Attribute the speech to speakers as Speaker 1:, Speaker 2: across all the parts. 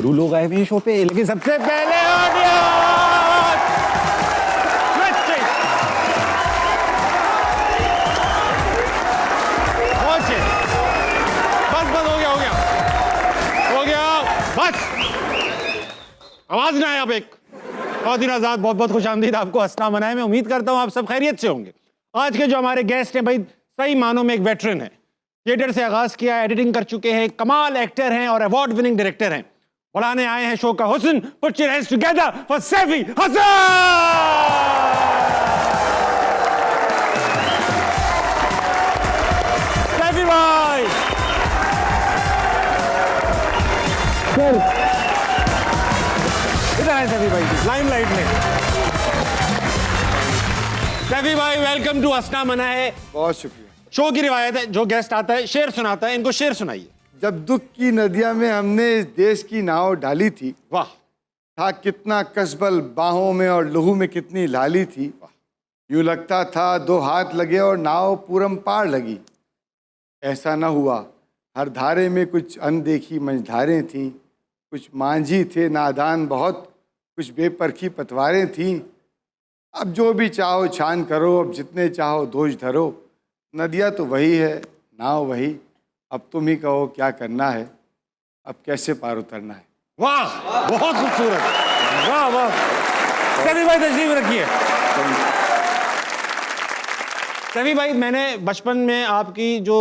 Speaker 1: गुरु लोग आए हुए हैं शो पे, लेकिन सबसे पहले ऑडियंस पहुंचे। बस बस हो गया बस, आवाज ना आए। अब एक बहुत आजाद, बहुत बहुत खुश आमदीद आपको हंसना मनाए। मैं उम्मीद करता हूं आप सब खैरियत से होंगे। आज के जो हमारे गेस्ट हैं भाई, सही मानों में एक वेटरन है। थिएटर से आगाज किया, एडिटिंग कर चुके हैं, कमाल एक्टर हैं और अवार्ड विनिंग डायरेक्टर हैं। बुलाने आए हैं शो का हुस्न। Put your hands together for Saifi Hasan. Saifi भाई इधर है। सैफी भाई लाइमलाइट में। सैफी भाई वेलकम टू हंसना मना है।
Speaker 2: बहुत शुक्रिया।
Speaker 1: शो की रिवायत है, जो गेस्ट आता है शेर सुनाता है। इनको शेर सुनाइए।
Speaker 2: जब दुख की नदिया में हमने इस देश की नाव डाली थी,
Speaker 1: वाह।
Speaker 2: था कितना कसबल बाहों में और लहू में कितनी लाली थी। यूं लगता था दो हाथ लगे और नाव पूरम पार लगी। ऐसा न हुआ, हर धारे में कुछ अनदेखी मंझधारें थीं। कुछ मांझी थे नादान बहुत, कुछ बेपरखी पतवारें थीं। अब जो भी चाहो छान करो, अब जितने चाहो दोष धरो। नदिया तो वही है, नाव वही। अब तुम ही कहो क्या करना है, अब कैसे पार उतरना है।
Speaker 1: वाह, बहुत खूबसूरत। वाह वाह। सभी भाई तशरीफ रखिए। सभी भाई, मैंने बचपन में आपकी जो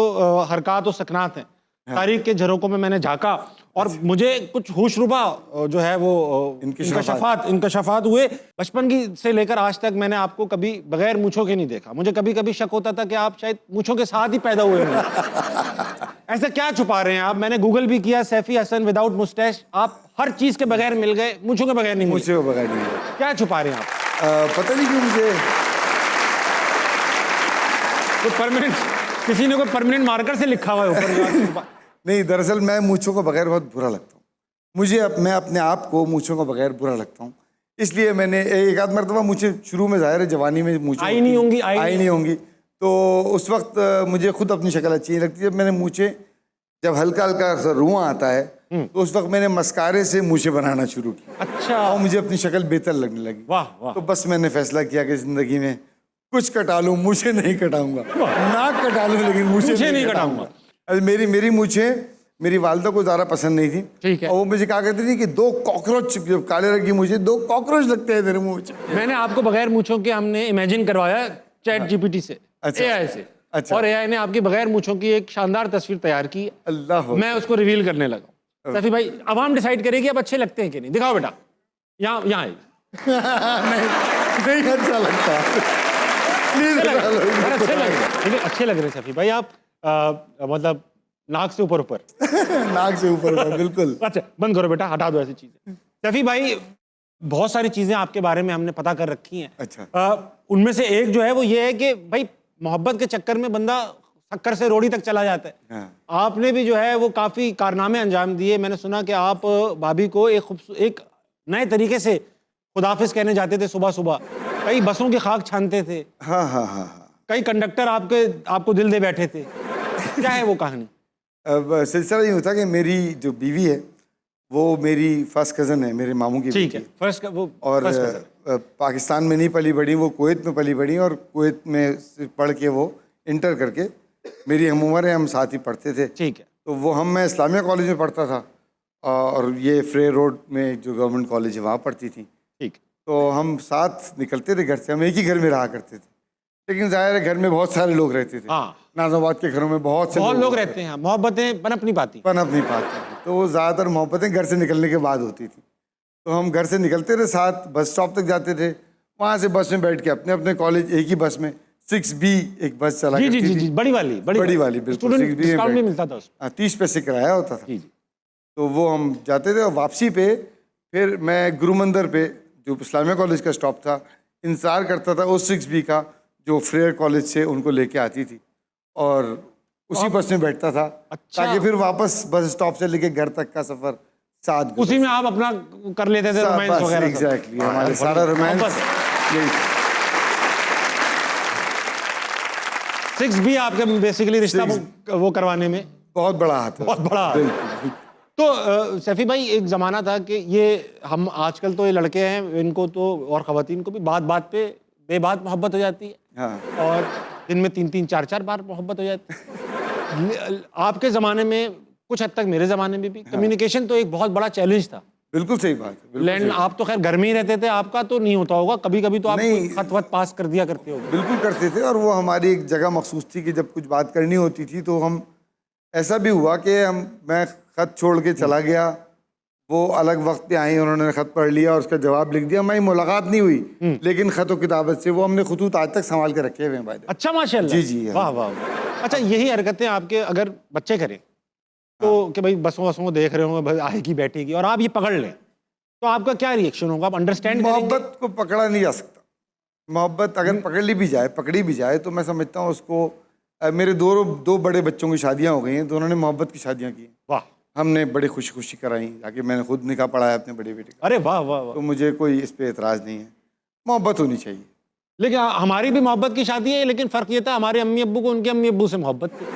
Speaker 1: हरकत और सकनात हैं, तारीख के झरोकों में मैंने झांका और मुझे कुछ होशरुबा जो है वो इनकशाफात हुए। बचपन की से लेकर आज तक मैंने आपको कभी बगैर मूंछों के नहीं देखा। मुझे कभी कभी शक होता था कि आप शायद मूंछों के साथ ही पैदा हुए हैं। ऐसा क्या छुपा रहे हैं आप? मैंने गूगल भी किया, सैफी हसन विदाउट मुस्टैच। आप हर चीज के बगैर मिल गए, मूंछों के बगैर नहीं मिले।
Speaker 2: मूंछों के बगैर नहीं।
Speaker 1: क्या छुपा रहे हैं आप?
Speaker 2: पता नहीं क्यों मुझे
Speaker 1: तो परमानेंट, किसी ने कोई परमानेंट मार्कर से लिखा हुआ है ऊपर।
Speaker 2: नहीं, दरअसल मैं मूंछों को बगैर बहुत बुरा लगता हूँ। मैं अपने आप को मूंछों को बगैर बुरा लगता हूँ। इसलिए मैंने एक आध मरतबा मुझे शुरू में, जाहिर है जवानी में मूंछें
Speaker 1: आई नहीं होंगी,
Speaker 2: तो उस वक्त मुझे खुद अपनी शक्ल अच्छी नहीं लगती। जब मैंने मूंछें, जब हल्का हल्का सा रुआं आता है तो उस वक्त मैंने मस्कारे से मूंछें बनाना शुरू की।
Speaker 1: अच्छा।
Speaker 2: और मुझे अपनी शक्ल बेहतर लगने लगी।
Speaker 1: वाह वाह।
Speaker 2: तो बस मैंने फैसला किया कि जिंदगी में कुछ कटा लूं, मूंछें नहीं कटाऊंगा। नाक कटा लूं लेकिन मूंछें नहीं कटाऊंगा। मेरी मूंछें मेरी वालिदा को ज़्यादा पसंद नहीं थी।
Speaker 1: ठीक है।
Speaker 2: और वो मुझे कहा करती थी कि दो कॉकरोच, जब काले रंग की मूंछें, दो कॉकरोच लगते हैं तेरे मुंह में।
Speaker 1: मैंने आपको बगैर मूंछों के हमने इमेजिन करवाया चैट जीपीटी से, एआई से।
Speaker 2: अच्छा।
Speaker 1: और एआई ने आपकी बगैर मूंछों की एक शानदार तस्वीर तैयार की।
Speaker 2: अल्लाह। मैं
Speaker 1: उसको रिवील करने लगा। सैफी भाई, अवाम डिसाइड करेगी अब अच्छे लगते हैं कि नहीं। दिखाओ बेटा, यहाँ
Speaker 2: नहीं अच्छा लगता।
Speaker 1: अच्छे लग रहे सैफी भाई आप। मतलब नाक से ऊपर
Speaker 2: नाक से ऊपर बिल्कुल।
Speaker 1: अच्छा, बंद करो बेटा, हटा दो ऐसी चीजें। सैफी भाई, बहुत सारी चीजें आपके बारे में हमने पता कर रखी हैं।
Speaker 2: अच्छा।
Speaker 1: उनमें से एक जो है वो ये है कि भाई मोहब्बत के चक्कर में बंदा शक्कर से रोड़ी तक चला जाता है।
Speaker 2: हाँ।
Speaker 1: आपने भी जो है वो काफी कारनामे अंजाम दिए। मैंने सुना कि आप भाभी को एक नए तरीके से खुदाफिज कहने जाते थे सुबह सुबह। कई बसों की खाक छानते थे।
Speaker 2: हाँ।
Speaker 1: कई कंडक्टर आपको दिल दे बैठे थे। क्या है वो कहानी?
Speaker 2: अब सिलसिला ये होता कि मेरी जो बीवी है वो मेरी फर्स्ट कज़न है, मेरे मामू की।
Speaker 1: ठीक है। फर्स्ट वो
Speaker 2: और पाकिस्तान में नहीं पली बड़ी, वो कुवैत में पली बड़ी। और कुवैत में पढ़ के वो इंटर करके, मेरी हम उम्र है, हम साथ ही पढ़ते थे।
Speaker 1: ठीक है।
Speaker 2: तो वो मैं इस्लामिया कॉलेज में पढ़ता था और ये फ्रे रोड में जो गवर्नमेंट कॉलेज है वहाँ पढ़ती थी।
Speaker 1: ठीक।
Speaker 2: तो हम साथ निकलते थे घर से, हम एक ही घर में रहा करते थे। लेकिन जाहिर है घर में बहुत सारे लोग रहते थे।
Speaker 1: हाँ।
Speaker 2: नाज़ाबाद के घरों में बहुत
Speaker 1: लोग रहते हैं। मोहब्बतें पनप नहीं पाती।
Speaker 2: तो वो ज़्यादातर मोहब्बतें घर से निकलने के बाद होती थी। तो हम घर से निकलते थे, साथ बस स्टॉप तक जाते थे। वहाँ से बस में बैठ के अपने अपने कॉलेज, एक ही बस में 6B एक बस चला करती थी।
Speaker 1: जी, बड़ी वाली
Speaker 2: बिल्कुल।
Speaker 1: 6B में मिलता था उसमें।
Speaker 2: 30 पैसे किराया होता था।
Speaker 1: जी।
Speaker 2: तो वो हम जाते थे और वापसी पे फिर मैं गुरु मंदिर पे, जो इस्लामिया कॉलेज का स्टॉप था, इंतज़ार करता था उस 6B का जो फ्रेयर कॉलेज से उनको लेके आती थी। और उसी बस में बैठता था। अच्छा। ताकि फिर वापस बस स्टॉप से लेके घर तक का सफ़र साथ,
Speaker 1: उसी में आप अपना कर लेते थे रोमांस वगैरह।
Speaker 2: एग्जैक्टली, हमारे सारा रोमांस यही था।
Speaker 1: 6B आपके बेसिकली रिश्ता वो करवाने में
Speaker 2: बहुत बड़ा हाथ है।
Speaker 1: बहुत बड़ा। तो सैफी भाई, एक ज़माना था कि ये हम आजकल तो ये लड़के हैं, इनको तो और ख़वातीन को भी बात बात पे बेबात मोहब्बत हो जाती है।
Speaker 2: हाँ।
Speaker 1: और दिन में 3-3 4-4 बार मोहब्बत हो जाती है। आपके ज़माने में, कुछ हद तक मेरे ज़माने में भी कम्युनिकेशन तो एक बहुत बड़ा चैलेंज था।
Speaker 2: बिल्कुल सही बात है, बिल्कुल
Speaker 1: लैंड, आप तो खैर घर में ही रहते थे, आपका तो नहीं होता होगा, कभी कभी तो आप
Speaker 2: नहीं।
Speaker 1: खत वत पास कर दिया करते होगे।
Speaker 2: बिल्कुल करते थे, और वो हमारी एक जगह मखसूस थी कि जब कुछ बात करनी होती थी तो हम, ऐसा भी हुआ कि मैं खत छोड़ के चला गया, वो अलग वक्त पे आई, उन्होंने खत पढ़ लिया और उसका जवाब लिख दिया, हमारी मुलाकात नहीं हुई लेकिन खत और किताबत से वो हमने खुतूत आज तक संभाल के रखे हुए हैं भाई।
Speaker 1: अच्छा, माशाल्लाह।
Speaker 2: जी जी,
Speaker 1: वाह वाह वाह। अच्छा, यही हरकतें आपके अगर बच्चे करें तो कि भाई बसों वसों देख रहे होंगे, भाई आएगी बैठेगी और आप ये पकड़ लें, तो आपका क्या रिएक्शन होगा? आप अंडरस्टैंड करेंगे?
Speaker 2: मोहब्बत को पकड़ा नहीं जा सकता। मोहब्बत अगर पकड़ी भी जाए तो मैं समझता हूँ उसको, मेरे दो बड़े बच्चों की शादियाँ हो गई हैं, दोनों ने मोहब्बत की शादियाँ की।
Speaker 1: वाह।
Speaker 2: हमने बड़ी खुशी खुशी कराई, जाके मैंने खुद निकाह पढ़ाया अपने बड़े बेटे का।
Speaker 1: अरे वाह वाह वाह।
Speaker 2: तो मुझे कोई इस पे एतराज़ नहीं है, मोहब्बत होनी चाहिए।
Speaker 1: लेकिन हमारी भी मोहब्बत की शादी है, लेकिन फर्क ये था हमारे अम्मी अब्बू को उनके अम्मी अब्बू से मोहब्बत थी।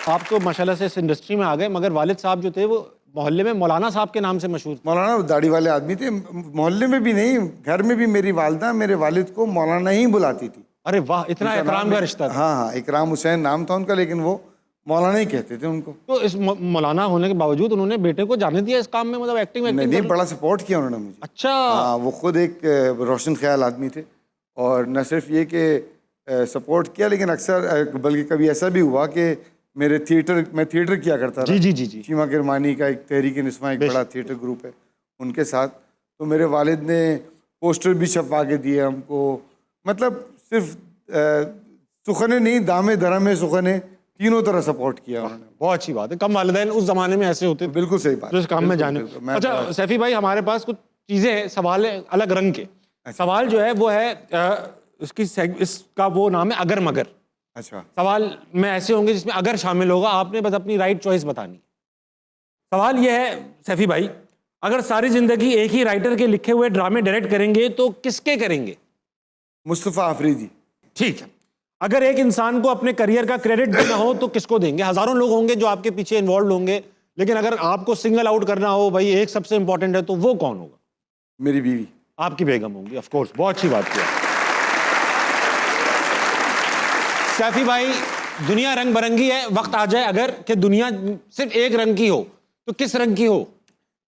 Speaker 1: तो आप तो माशाल्लाह से इस इंडस्ट्री में आ गए, मगर वालिद साहब जो थे वो मोहल्ले में मौलाना साहब के नाम से मशहूर थे।
Speaker 2: मौलाना दाढ़ी वाले आदमी थे, मोहल्ले में भी नहीं, घर में भी मेरी वालदा मेरे वालिद को मौलाना ही बुलाती थी।
Speaker 1: अरे वाह, इतना
Speaker 2: उनका
Speaker 1: एहतराम
Speaker 2: नाम
Speaker 1: का
Speaker 2: है-
Speaker 1: रिश्ता था।
Speaker 2: हाँ हाँ, इकराम हुसैन नाम था उनका, लेकिन वो मौलाना ही कहते थे उनको।
Speaker 1: तो इस मौलाना होने के बावजूद उन्होंने बेटे को जाने दिया इस काम में, मतलब एक्टिंग
Speaker 2: नहीं,
Speaker 1: एक्टिंग?
Speaker 2: बड़ा सपोर्ट किया उन्होंने मुझे।
Speaker 1: अच्छा।
Speaker 2: हाँ, वो खुद एक रोशन ख्याल आदमी थे, और न सिर्फ ये कि सपोर्ट किया, लेकिन अक्सर बल्कि कभी ऐसा भी हुआ कि मैं थिएटर किया करता था।
Speaker 1: जी जी जी जी।
Speaker 2: शीमा किरमानी का एक तहरीक निस्वां एक बड़ा थिएटर ग्रुप है, उनके साथ। तो मेरे वालिद ने पोस्टर भी छपवा के दिए हमको, मतलब सिर्फ सुखने नहीं, दामे दरमे सुखने, तीनों तरह सपोर्ट किया उन्होंने।
Speaker 1: बहुत अच्छी बात है, कम वालिदैन उस जमाने में ऐसे होते थे
Speaker 2: बिल्कुल सही बात,
Speaker 1: जो इस काम में
Speaker 2: बिल्कुल,
Speaker 1: जाने।
Speaker 2: बिल्कुल। मैं
Speaker 1: अच्छा सैफी भाई, हमारे पास कुछ चीजें हैं, सवाल है अलग रंग के। सवाल जो है वो है इसका वो नाम है अगर मगर।
Speaker 2: अच्छा,
Speaker 1: सवाल में ऐसे होंगे जिसमें अगर शामिल होगा, आपने बस अपनी राइट चॉइस बतानी। सवाल यह है सैफी भाई, अगर सारी जिंदगी एक ही राइटर के लिखे हुए ड्रामे डायरेक्ट करेंगे तो किसके करेंगे?
Speaker 2: मुस्तफ़ा आफरीदी।
Speaker 1: ठीक है। अगर एक इंसान को अपने करियर का क्रेडिट देना हो तो किसको देंगे? हजारों लोग होंगे जो आपके पीछे इन्वॉल्व होंगे, लेकिन अगर आपको सिंगल आउट करना हो, भाई एक सबसे इंपॉर्टेंट है, तो वो कौन होगा?
Speaker 2: मेरी बीवी।
Speaker 1: आपकी बेगम होंगी, ऑफ कोर्स। बहुत अच्छी बात किया सैफी भाई। दुनिया रंग बिरंगी है, वक्त आ जाए अगर कि दुनिया सिर्फ एक रंग की हो तो किस रंग की हो?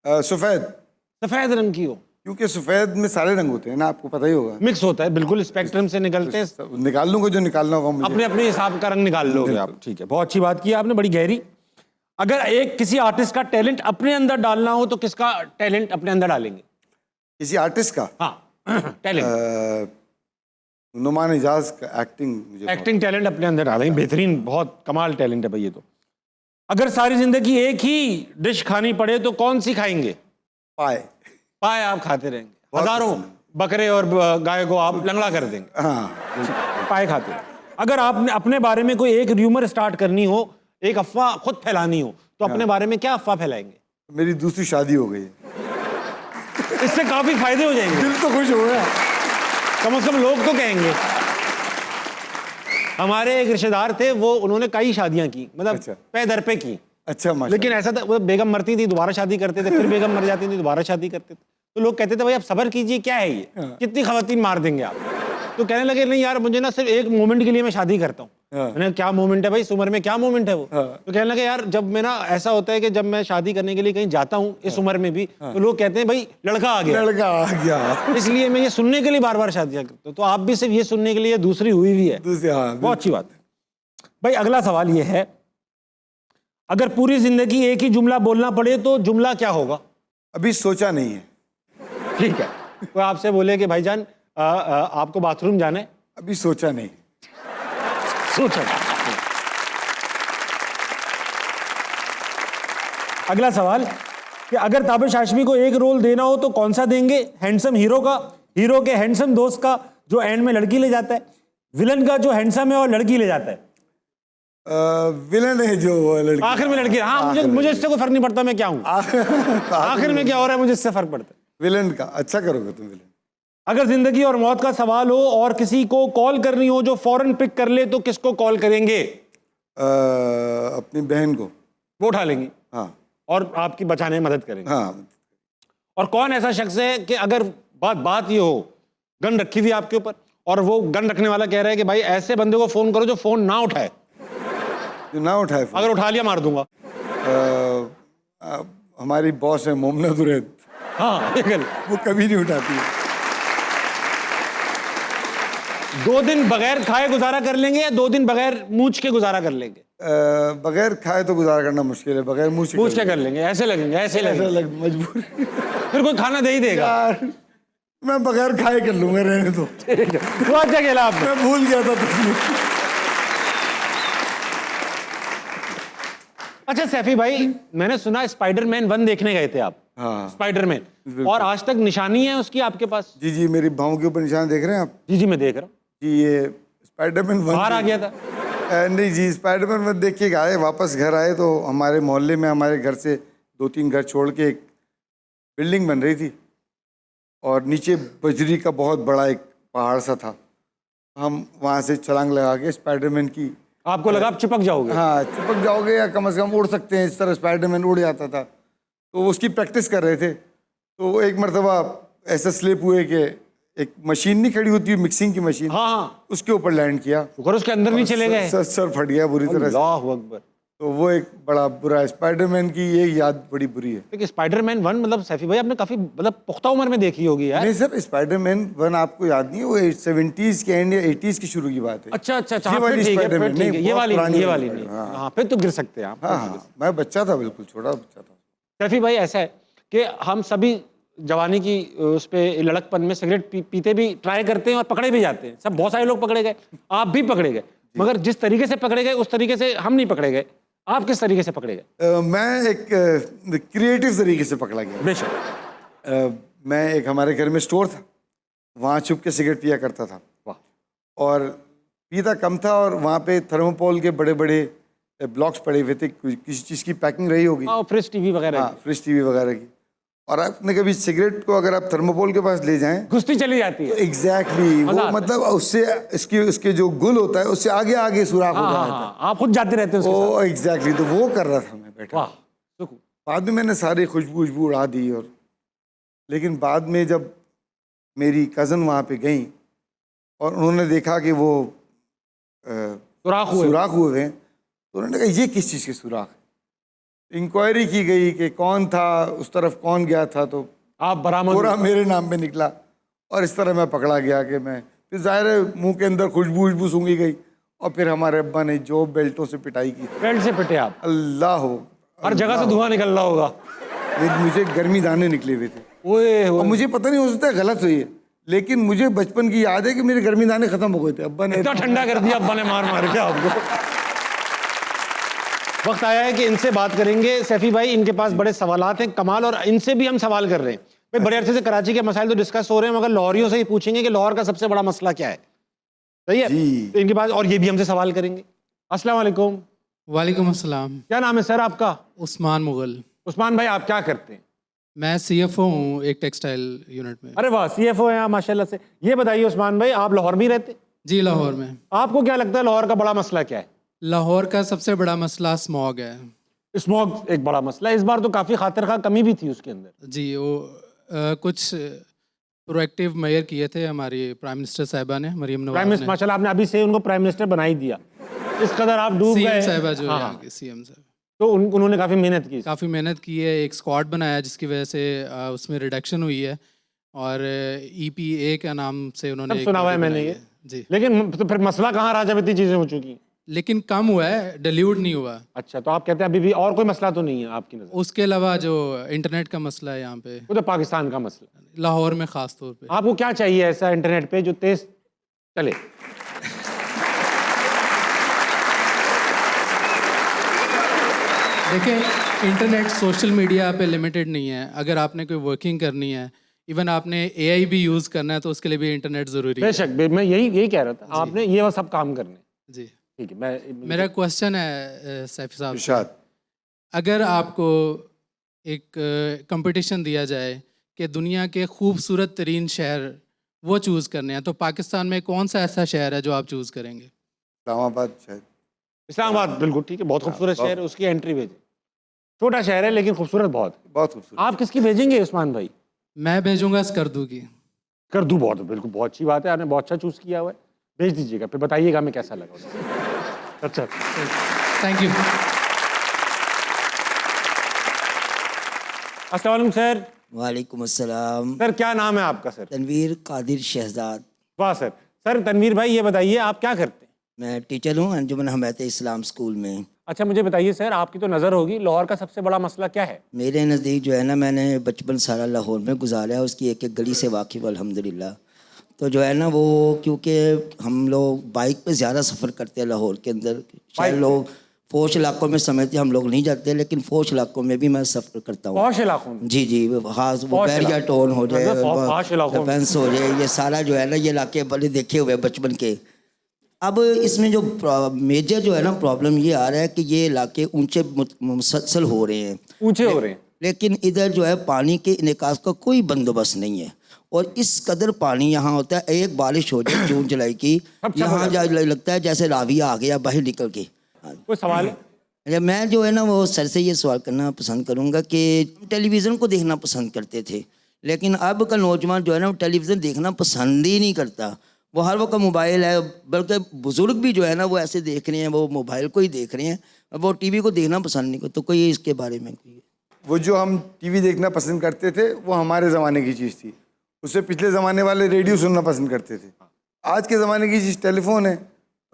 Speaker 2: सफ़ेद।
Speaker 1: सफेद रंग की हो,
Speaker 2: क्योंकि सफ़ेद में सारे रंग होते हैं ना, आपको पता ही होगा।
Speaker 1: मिक्स होता है, बिल्कुल स्पेक्ट्रम से निकलते हैं,
Speaker 2: निकाल लूंगा जो निकालना होगा मुझे।
Speaker 1: अपने अपने हिसाब का रंग निकाल लोगे आप। ठीक है, बहुत अच्छी बात की आपने, बड़ी गहरी। अगर एक किसी आर्टिस्ट का टैलेंट अपने अंदर डालना हो तो किसका टैलेंट अपने अंदर डालेंगे?
Speaker 2: किसी आर्टिस्ट का?
Speaker 1: हाँ टैलेंट,
Speaker 2: नुमान इजाज का एक्टिंग, मुझे
Speaker 1: एक्टिंग टैलेंट अपने अंदर डालेंगे। बेहतरीन, बहुत कमाल टैलेंट है भाई ये तो। अगर सारी जिंदगी एक ही डिश खानी पड़े तो कौन सी खाएंगे?
Speaker 2: पाए।
Speaker 1: पाए आप खाते रहेंगे,
Speaker 2: बहुत
Speaker 1: हजारों
Speaker 2: पसंद
Speaker 1: बकरे और गाय को आप लंगड़ा कर देंगे,
Speaker 2: हाँ,
Speaker 1: पाए खाते हैं। अगर आपने अपने बारे में कोई एक र्यूमर स्टार्ट करनी हो, एक अफवाह खुद फैलानी हो, तो अपने बारे में क्या अफवाह फैलाएंगे?
Speaker 2: मेरी दूसरी शादी हो गई है।
Speaker 1: इससे काफी फायदे हो जाएंगे,
Speaker 2: दिल तो खुश हो गया।
Speaker 1: कम से कम लोग तो कहेंगे। हमारे एक रिश्तेदार थे, वो उन्होंने कई शादियां की, मतलब
Speaker 2: अच्छा।
Speaker 1: पे दर पे की,
Speaker 2: अच्छा,
Speaker 1: लेकिन ऐसा था वो बेगम मरती थी, दोबारा शादी करते थे, फिर बेगम मर जाती थी, दोबारा शादी करते थे। तो लोग कहते थे भाई आप सब्र कीजिए, क्या है ये, कितनी खवातीन मार देंगे आप? तो कहने लगे नहीं यार, मुझे ना सिर्फ एक मोमेंट के लिए मैं शादी करता हूँ। मैंने क्या मोमेंट है भाई, इस उम्र में क्या मोमेंट है वो? तो कहने लगे यार, जब मैं ना ऐसा होता है कि जब मैं शादी करने के लिए कहीं जाता हूँ इस उम्र में भी, तो लोग कहते हैं भाई लड़का आ गया,
Speaker 2: लड़का आ गया,
Speaker 1: इसलिए मैं ये सुनने के लिए बार बार शादियां करता हूँ। तो आप भी सिर्फ ये सुनने के लिए दूसरी हुई भी है।
Speaker 2: दूसरे, हाँ,
Speaker 1: बहुत अच्छी बात है भाई। अगला सवाल ये है, अगर पूरी जिंदगी एक ही जुमला बोलना पड़े तो जुमला क्या होगा?
Speaker 2: अभी सोचा नहीं है।
Speaker 1: ठीक है, कोई आपसे बोले कि भाईजान आपको बाथरूम जाना है,
Speaker 2: अभी सोचा नहीं।
Speaker 1: सोचा। अगला सवाल कि अगर ताबिश हाशमी को एक रोल देना हो तो कौन सा देंगे? हैंडसम हीरो का, हीरो के हैंडसम दोस्त का जो एंड में लड़की ले जाता है, विलन का जो हैंडसम है और लड़की ले जाता है?
Speaker 2: विलन है जो लड़की,
Speaker 1: आखिर में लड़की। हाँ, मुझे इससे कोई फर्क नहीं पड़ता, मैं क्या हूं, आखिर में क्या हो रहा है मुझे इससे फर्क पड़ता है।
Speaker 2: विलन का अच्छा करोगे तुम, विलन।
Speaker 1: अगर जिंदगी और मौत का सवाल हो और किसी को कॉल करनी हो जो फौरन पिक कर ले, तो किसको कॉल करेंगे?
Speaker 2: अपनी बहन को।
Speaker 1: वो उठा लेंगी
Speaker 2: हाँ
Speaker 1: और आपकी बचाने में मदद करेंगे।
Speaker 2: हाँ।
Speaker 1: और कौन ऐसा शख्स है कि अगर बात ये हो, गन रखी हुई आपके ऊपर और वो गन रखने वाला कह रहा है कि भाई ऐसे बंदे को फोन करो जो फोन ना उठाए,
Speaker 2: जो ना उठाए फोन।
Speaker 1: अगर उठा लिया मार दूंगा।
Speaker 2: हमारी बॉस है मोमना दुरैद,
Speaker 1: हाँ
Speaker 2: वो कभी नहीं उठाती है।
Speaker 1: 2 दिन बगैर खाए गुजारा कर लेंगे या 2 दिन बगैर मूछ के गुजारा कर लेंगे?
Speaker 2: बगैर खाए तो गुजारा करना मुश्किल है, बगैर मुंह से
Speaker 1: मूछ के कर लेंगे। ऐसे लगेंगे, ऐसे लगेंगे,
Speaker 2: मजबूर।
Speaker 1: फिर कोई खाना दे ही देगा।
Speaker 2: यार मैं बगैर खाए कर लूंगा, रहने दो।
Speaker 1: वो अच्छा खेला आपने।
Speaker 2: मैं भूल गया था तो।
Speaker 1: अच्छा सैफी भाई, मैंने सुना स्पाइडरमैन 1 देखने गए थे आप।
Speaker 2: हाँ
Speaker 1: स्पाइडरमैन, और आज तक निशानी है उसकी आपके पास?
Speaker 2: जी जी, मेरी बाहों के ऊपर निशान देख रहे हैं आप?
Speaker 1: जी जी मैं देख रहा हूँ।
Speaker 2: जी, ये स्पाइडरमैन 1
Speaker 1: बाहर आ गया था।
Speaker 2: नहीं जी, स्पाइडरमैन 1 देख के आए, वापस घर आए तो हमारे मोहल्ले में हमारे घर से 2-3 घर छोड़ के एक बिल्डिंग बन रही थी और नीचे बजरी का बहुत बड़ा एक पहाड़ सा था। हम वहाँ से छलांग लगा के स्पाइडरमैन की,
Speaker 1: आपको लगा आप चिपक जाओगे?
Speaker 2: हाँ चिपक जाओगे या कम से कम उड़ सकते हैं, इस तरह स्पाइडरमैन उड़ जाता था। तो उसकी प्रैक्टिस कर रहे थे, तो एक मरतबा ऐसा स्लिप हुए कि एक मशीन नहीं खड़ी होती है, मिक्सिंग की मशीन,
Speaker 1: हाँ हाँ,
Speaker 2: उसके ऊपर लैंड किया।
Speaker 1: शुक्र उसके अंदर नहीं चले गए।
Speaker 2: सर फट गया बुरी तरह से।
Speaker 1: अल्लाहु अकबर।
Speaker 2: तो वो एक बड़ा बुरा है, स्पाइडरमैन की ये याद बड़ी बुरी है।
Speaker 1: देखिए स्पाइडरमैन 1 मतलब सैफी भाई आपने काफी मतलब पुख्ता उम्र में देखी होगी यार।
Speaker 2: नहीं सर, स्पाइडरमैन 1 आपको याद नहीं है, वो 70s के एंड या 80s की शुरू की बात है।
Speaker 1: अच्छा अच्छा अच्छा,
Speaker 2: ये
Speaker 1: हाँ, फिर
Speaker 2: वाली
Speaker 1: ठीक है, फिर
Speaker 2: स्पाइडरमैन
Speaker 1: ठीक है,
Speaker 2: नहीं,
Speaker 1: ये
Speaker 2: बहुत
Speaker 1: वाली
Speaker 2: पुरानी
Speaker 1: ये वाली
Speaker 2: वाली
Speaker 1: नहीं।
Speaker 2: हाँ।
Speaker 1: हाँ फिर तो गिर सकते हैं आप।
Speaker 2: हाँ हाँ, मैं बच्चा था, बिल्कुल छोटा बच्चा था।
Speaker 1: सैफी भाई ऐसा है कि हम सभी जवानी की उस पे लड़कपन में सिगरेट पीते भी ट्राई करते हैं और पकड़े भी जाते हैं। सब बहुत सारे लोग पकड़े गए, आप भी पकड़े गए, मगर जिस तरीके से पकड़े गए उस तरीके से हम नहीं पकड़े गए। आप किस तरीके से पकड़े गए?
Speaker 2: मैं एक क्रिएटिव तरीके से पकड़ा गया।
Speaker 1: बेशक।
Speaker 2: मैं एक हमारे घर में स्टोर था, वहाँ छुप के सिगरेट पिया करता था।
Speaker 1: वाह।
Speaker 2: और पीता कम था और वहाँ पे थर्मोपोल के बड़े बड़े ब्लॉक्स पड़े हुए थे, किसी चीज़ की पैकिंग रही होगी।
Speaker 1: हाँ, फ्रिज टीवी वगैरह।
Speaker 2: हाँ, फ्रिज टीवी वगैरह की। और आपने कभी सिगरेट को अगर आप थर्मोपोल के पास ले जाएं,
Speaker 1: घुसती चली जाती है।
Speaker 2: एग्जैक्टली वो मतलब उससे इसके जो गुल होता है उससे आगे आगे सुराख होता है।
Speaker 1: हाँ, आप खुद जाते रहते हैं उसके साथ।
Speaker 2: ओ एग्जैक्टली, तो वो कर रहा था मैं बैठा।
Speaker 1: वाह, सुकून।
Speaker 2: बाद में मैंने सारी खुशबू उड़ा दी। और लेकिन बाद में जब मेरी कज़न वहाँ पे गई और उन्होंने देखा कि वो सुराख हुए हैं, तो उन्होंने कहा ये किस चीज़ के सुराख? इंक्वायरी की गई कि कौन था, उस तरफ कौन गया था, तो
Speaker 1: आप बरामद
Speaker 2: पूरा मेरे नाम पे निकला। और इस तरह मैं पकड़ा गया कि मैं फिर ज़ाहिर है मुंह के अंदर खुशबू सूंघी गई। और फिर हमारे अब्बा ने जो बेल्टों से पिटाई की।
Speaker 1: बेल्ट से पिटे आप?
Speaker 2: अल्लाह हो,
Speaker 1: हर जगह से धुआं निकल रहा होगा।
Speaker 2: मुझे गर्मी दाने निकले हुए थे।
Speaker 1: ओए
Speaker 2: और मुझे पता नहीं, हो सकता है गलत हुई है, लेकिन मुझे बचपन की याद है कि मेरे गर्मी दाने खत्म हो गए थे। अब्बा ने
Speaker 1: इतना ठंडा कर दिया अब्बा ने मार के आपको। वक्त आया है कि इनसे बात करेंगे। सैफी भाई इनके पास बड़े सवालात हैं कमाल, और इनसे भी हम सवाल कर रहे हैं। भाई बड़े अरसे से कराची के मसाइल तो डिस्कस हो रहे हैं, मगर लाहौरियों से ही पूछेंगे कि लाहौर का सबसे बड़ा मसला क्या है। सही है
Speaker 2: जी।
Speaker 1: तो इनके पास, और ये भी हमसे सवाल करेंगे। अस्सलाम वालेकुम।
Speaker 3: वालेकुम अस्सलाम।
Speaker 1: क्या नाम है सर आपका?
Speaker 3: उस्मान मुगल।
Speaker 1: उस्मान भाई आप क्या करते हैं?
Speaker 3: मैं CFO हूँ एक टेक्सटाइल यूनिट में।
Speaker 1: अरे वाह, CFO हैं आप माशाल्लाह से। ये बताइए उस्मान भाई, आप लाहौर में ही रहते?
Speaker 3: जी लाहौर में।
Speaker 1: आपको क्या लगता है लाहौर का बड़ा मसला क्या है?
Speaker 3: लाहौर का सबसे बड़ा मसला स्मॉग है।
Speaker 1: स्मॉग एक बड़ा मसला है। इस बार तो काफ़ी खातिर कमी भी थी उसके अंदर।
Speaker 3: जी, वो कुछ प्रोएक्टिव मेयर किए थे हमारी प्राइम मिनिस्टर साहिबा ने, मरीम
Speaker 1: प्राइम
Speaker 3: नवाज
Speaker 1: मिनिस्टर
Speaker 3: ने।
Speaker 1: माशाल्लाह आपने अभी से उनको प्राइम मिनिस्टर बना ही दिया। इस कदर आप डूब
Speaker 3: CM
Speaker 1: गए।
Speaker 3: साहिबा जो
Speaker 1: हाँ,
Speaker 3: यहाँ के CM साहब,
Speaker 1: तो उन्होंने काफ़ी मेहनत की।
Speaker 3: काफ़ी मेहनत की है। एक स्क्वाड बनाया जिसकी वजह से उसमें रिडक्शन हुई है। और EPA का नाम से उन्होंने
Speaker 1: सब
Speaker 3: एक
Speaker 1: सुना हुआ है
Speaker 3: body
Speaker 1: मैंने
Speaker 3: बनाई
Speaker 1: ये।
Speaker 3: है। जी,
Speaker 1: लेकिन तो फिर मसला कहाँ रहा जब इतनी चीज़ें हो चुकी?
Speaker 3: लेकिन कम हुआ है, डिल्यूट नहीं हुआ।
Speaker 1: अच्छा, तो आप कहते हैं अभी भी और कोई मसला तो नहीं है आपकी नज़र?
Speaker 3: उसके अलावा जो इंटरनेट का मसला है यहाँ पे,
Speaker 1: वो तो पाकिस्तान का मसला,
Speaker 3: लाहौर में ख़ास तौर पे।
Speaker 1: आपको क्या चाहिए ऐसा इंटरनेट पे जो तेज चले?
Speaker 3: देखिए, इंटरनेट सोशल मीडिया पे लिमिटेड नहीं है। अगर आपने कोई वर्किंग करनी है, इवन आपने AI भी यूज़ करना है, तो उसके लिए भी इंटरनेट ज़रूरी है।
Speaker 1: बेशक, मैं यही कह रहा था, आपने ये वो सब काम करने।
Speaker 3: जी,
Speaker 1: ठीक है, मैं
Speaker 3: मेरा क्वेश्चन है सैफी साहब से,
Speaker 2: इरशाद।
Speaker 3: अगर आपको एक कंपटीशन दिया जाए कि दुनिया के खूबसूरत तरीन शहर वो चूज़ करने हैं, तो पाकिस्तान में कौन सा ऐसा शहर है जो आप चूज़ करेंगे?
Speaker 2: इस्लामाबाद शायद।
Speaker 1: इस्लामाबाद बिल्कुल ठीक है, बहुत खूबसूरत शहर है, उसकी एंट्री भेजें। छोटा शहर है लेकिन खूबसूरत बहुत है।
Speaker 2: बहुत खूबसूरत।
Speaker 1: आप किसकी भेजेंगे उस्मान भाई?
Speaker 3: मैं भेजूंगा स्कर्दू की।
Speaker 1: कर दूँ, बहुत बिल्कुल बहुत अच्छी बात है, आपने बहुत अच्छा चूज किया हुआ है। भेज दीजिएगा, फिर बताइएगा हमें कैसा लगा उसे। अच्छा,
Speaker 3: थैंक यू।
Speaker 1: अस्सलाम वालेकुम सर।
Speaker 4: वालेकुम अस्सलाम।
Speaker 1: सर क्या नाम है आपका सर?
Speaker 4: तनवीर कादिर शहजाद।
Speaker 1: वाह सर। सर तनवीर भाई ये बताइए आप क्या करते हैं?
Speaker 4: मैं टीचर हूँ अंजुमन हमायत इस्लाम स्कूल में।
Speaker 1: अच्छा मुझे बताइए सर, आपकी तो नज़र होगी, लाहौर का सबसे बड़ा मसला क्या है?
Speaker 4: मेरे नज़दीक जो है ना, मैंने बचपन सारा लाहौर में गुजारा है, उसकी एक एक गली से वाकिफ़ अल्हम्दुलिल्लाह। तो जो है ना वो, क्योंकि हम लोग बाइक पे ज़्यादा सफ़र करते हैं लाहौर के अंदर। शायद लोग फौश इलाकों में समझते हम लोग नहीं जाते, लेकिन फौश इलाकों में भी मैं सफ़र करता हूँ।
Speaker 1: पॉश इलाकों में?
Speaker 4: जी जी, ख़ास वो
Speaker 1: पॉश
Speaker 4: बैरिया
Speaker 1: इलाके।
Speaker 4: टोन हो जाए,
Speaker 1: पॉश इलाकों में।
Speaker 4: डिफेंस हो जाए, ये सारा जो है ना, ये इलाके बड़े देखे हुए हैं बचपन के। अब इसमें जो मेजर जो है ना प्रॉब्लम ये आ रहा है कि ये इलाके ऊंचे मुसलसल हो रहे हैं,
Speaker 1: ऊंचे हो रहे हैं।
Speaker 4: लेकिन इधर जो है पानी के इनेकास का कोई बंदोबस्त नहीं है। और इस कदर पानी यहाँ होता है, एक बारिश हो जाए जून जुलाई की, यहाँ लगता है जैसे रावी आ गया बाहर निकल के।
Speaker 1: कोई सवाल है?
Speaker 4: अच्छा, मैं जो है ना वो सर से ये सवाल करना पसंद करूँगा कि टेलीविज़न को देखना पसंद करते थे, लेकिन अब का नौजवान जो है ना वो टेलीविज़न देखना पसंद ही नहीं करता। वो हर वक्त मोबाइल है, बल्कि बुज़ुर्ग भी जो है ना वो ऐसे देख रहे हैं, वो मोबाइल को ही देख रहे हैं, वो टीवी को देखना पसंद नहीं करते। तो कोई इसके बारे में कोई?
Speaker 2: वो जो हम टीवी देखना पसंद करते थे वो हमारे ज़माने की चीज़ थी। उससे पिछले ज़माने वाले रेडियो सुनना पसंद करते थे। आज के ज़माने की चीज़ टेलीफोन है।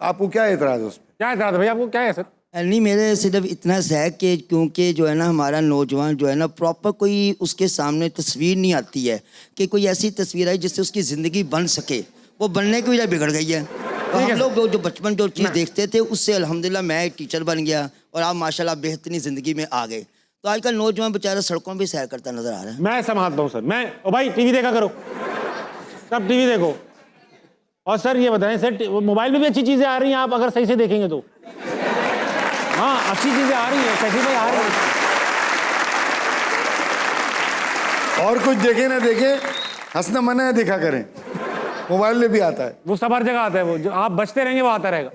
Speaker 2: आपको क्या एतराज़ है उस पर?
Speaker 1: क्या एतराज़ है भैया, आपको क्या है सर?
Speaker 4: नहीं, मेरे सिर्फ इतना सा है कि क्योंकि जो है ना हमारा नौजवान जो है ना प्रॉपर कोई उसके सामने तस्वीर नहीं आती है कि कोई ऐसी तस्वीर आई जिससे उसकी ज़िंदगी बन सके, वो बनने की वजह बिगड़ गई है। तो हम लोग जो बचपन जो चीज़ देखते थे उससे अल्हम्दुलिल्लाह मैं एक टीचर बन गया और आप माशाल्लाह बेहतरीन ज़िंदगी में आ गए। तो आजकल नौजवान बेचारा सड़कों पर सैर करता नज़र आ रहा है।
Speaker 1: मैं संभालता हूँ सर। मैं ओ भाई टीवी देखा करो, सब टीवी देखो। और सर ये बताएं सर, मोबाइल में भी अच्छी चीज़ें आ रही हैं, आप अगर सही से देखेंगे तो। हाँ अच्छी चीज़ें आ रही हैं, सही भाई आ रही हैं।
Speaker 2: और कुछ देखे ना देखे, हंसना मना है देखा करें। मोबाइल में भी आता है,
Speaker 1: वो सब हर जगह आता है, वो जो आप बचते रहेंगे वो आता रहेगा।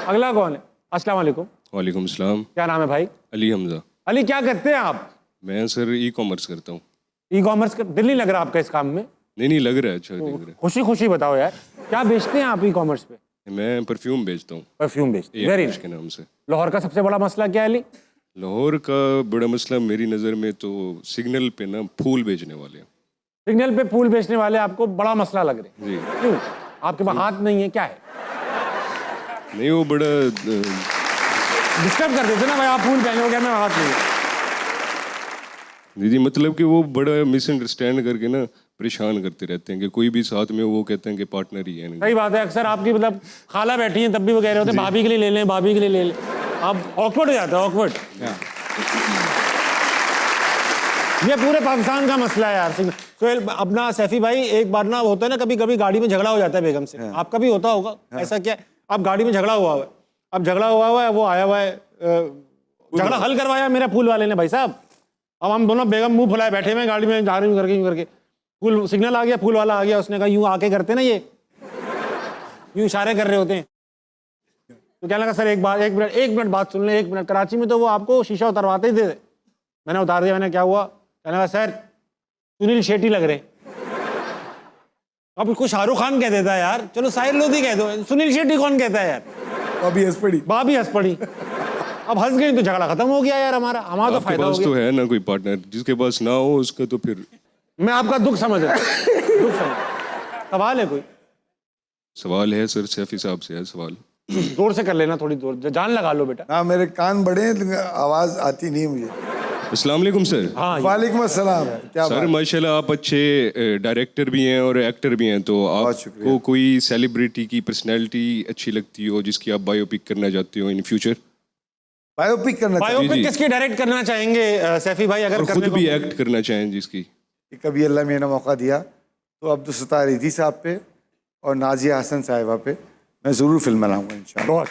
Speaker 1: अगला कौन है? अस्सलाम वालेकुम।
Speaker 5: वालेकुम सलाम।
Speaker 1: क्या नाम है भाई?
Speaker 5: अली हमजा।
Speaker 1: अली क्या करते हैं आप?
Speaker 5: मैं सर ई कॉमर्स करता हूँ।
Speaker 1: ई कॉमर्स का दिल नहीं लग रहा आपका इस काम में?
Speaker 5: नहीं लग रहा है, अच्छा लग रहा
Speaker 1: खुशी खुशी बताओ यार, क्या बेचते हैं आप ई कॉमर्स पे?
Speaker 5: है। मैं परफ्यूम बेचता हूँ,
Speaker 1: परफ्यूम बेचते हैं।
Speaker 5: एयर
Speaker 1: वेरी
Speaker 5: फ्रेश के नाम से।
Speaker 1: लाहौर का सबसे बड़ा मसला क्या है अली?
Speaker 5: लाहौर का बड़ा मसला मेरी नज़र में तो सिग्नल पे ना फूल बेचने वाले हैं।
Speaker 1: सिग्नल पे फूल बेचने वाले आपको बड़ा मसला लग रहे हैं?
Speaker 5: जी
Speaker 1: क्यों? आपके पास हाथ नहीं है क्या है?
Speaker 5: नहीं, वो बड़ा
Speaker 1: डिस्टर्ब कर देते ना भाई, आप फूल पहने हो क्या, मैं हाथ नहीं है।
Speaker 5: जी मतलब कि वो बड़ा मिसअंडरस्टैंड करके ना परेशान करते रहते हैं कि कोई भी साथ में वो कहते हैं कि पार्टनर ही है।
Speaker 1: सही बात है, अक्सर आपकी मतलब खाला बैठी है तब भी वो कह रहे होते हैं भाभी के लिए ले लें, भाभी के लिए ले लें। आप ऑकवर्ड हो जाता है, ऑकवर्ड। ये पूरे पाकिस्तान का मसला है यार। सोहेल अपना सैफी भाई, एक बार ना होता है ना कभी कभी गाड़ी में झगड़ा हो जाता है बेगम से, आपका भी होता होगा ऐसा? क्या अब गाड़ी में झगड़ा हुआ है, अब झगड़ा हुआ है, वो आया हुआ है, झगड़ा हल करवाया मेरे फूल वाले ने भाई साहब। अब हम दोनों बेगम मुंह फुलाए बैठे हुए गाड़ी में, जा रही हूँ करके यूँ करके, फूल सिग्नल आ गया, फूल वाला आ गया, उसने कहा यूँ आके करते ना, ये यूँ इशारे कर रहे होते हैं। तो क्या लगा सर एक मिनट बात सुन ले, 1 मिनट। कराची में तो वो आपको शीशा उतरवाते ही थे। मैंने उतार दिया, मैंने क्या हुआ, कहने लगा सर सुनील शेट्टी लग रहे। अब उसको शाहरुख खान कह देता है यार, चलो साहिर लोधी कह दो, सुनील शेट्टी कौन कहता है यार?
Speaker 2: भाभी हंस पड़ी।
Speaker 1: भाभी हंस पड़ी। अब हंस गई तो झगड़ा खत्म हो गया यार, हमारा तो
Speaker 5: आपके
Speaker 1: फायदा हो
Speaker 5: पास
Speaker 1: गया।
Speaker 5: तो है ना कोई पार्टनर, जिसके पास ना हो उसका तो फिर।
Speaker 1: मैं आपका दुख समझ रहा हूं, दुख समझ। सवाल है कोई?
Speaker 5: सवाल है सर, सैफी साहब से है सवाल।
Speaker 1: जोर से कर लेना, थोड़ी जोर, जान लगा लो बेटा।
Speaker 2: हाँ मेरे कान बड़े हैं, लेकिन आवाज़ आती नहीं है मुझे।
Speaker 5: अस्सलाम वालेकुम सर।
Speaker 1: हाँ
Speaker 2: वालेकुम अस्सलाम। क्या
Speaker 5: सर
Speaker 2: बात?
Speaker 5: माशाल्लाह आप अच्छे डायरेक्टर भी हैं और एक्टर भी हैं, तो
Speaker 2: बहुत
Speaker 5: आपको
Speaker 2: शुक्रिया।
Speaker 5: कोई सेलिब्रिटी की पर्सनैलिटी अच्छी लगती हो जिसकी आप बायोपिक करना चाहते हो इन फ्यूचर?
Speaker 2: बायोपिक करना चाहिए
Speaker 1: बायोपिक
Speaker 5: जी।
Speaker 1: किसकी डायरेक्ट करना चाहेंगे सैफी भाई, अगर
Speaker 5: और
Speaker 1: करने
Speaker 5: खुद
Speaker 1: को
Speaker 5: भी एक्ट करना चाहें जिसकी?
Speaker 2: कि कभी अल्लाह ने मौका दिया तो अब्दुल सत्तार ईदी साहब पे और नाजिया हसन साहिबा पे मैं ज़रूर फिल्म बनाऊंगा इंशाल्लाह।
Speaker 1: बहुत।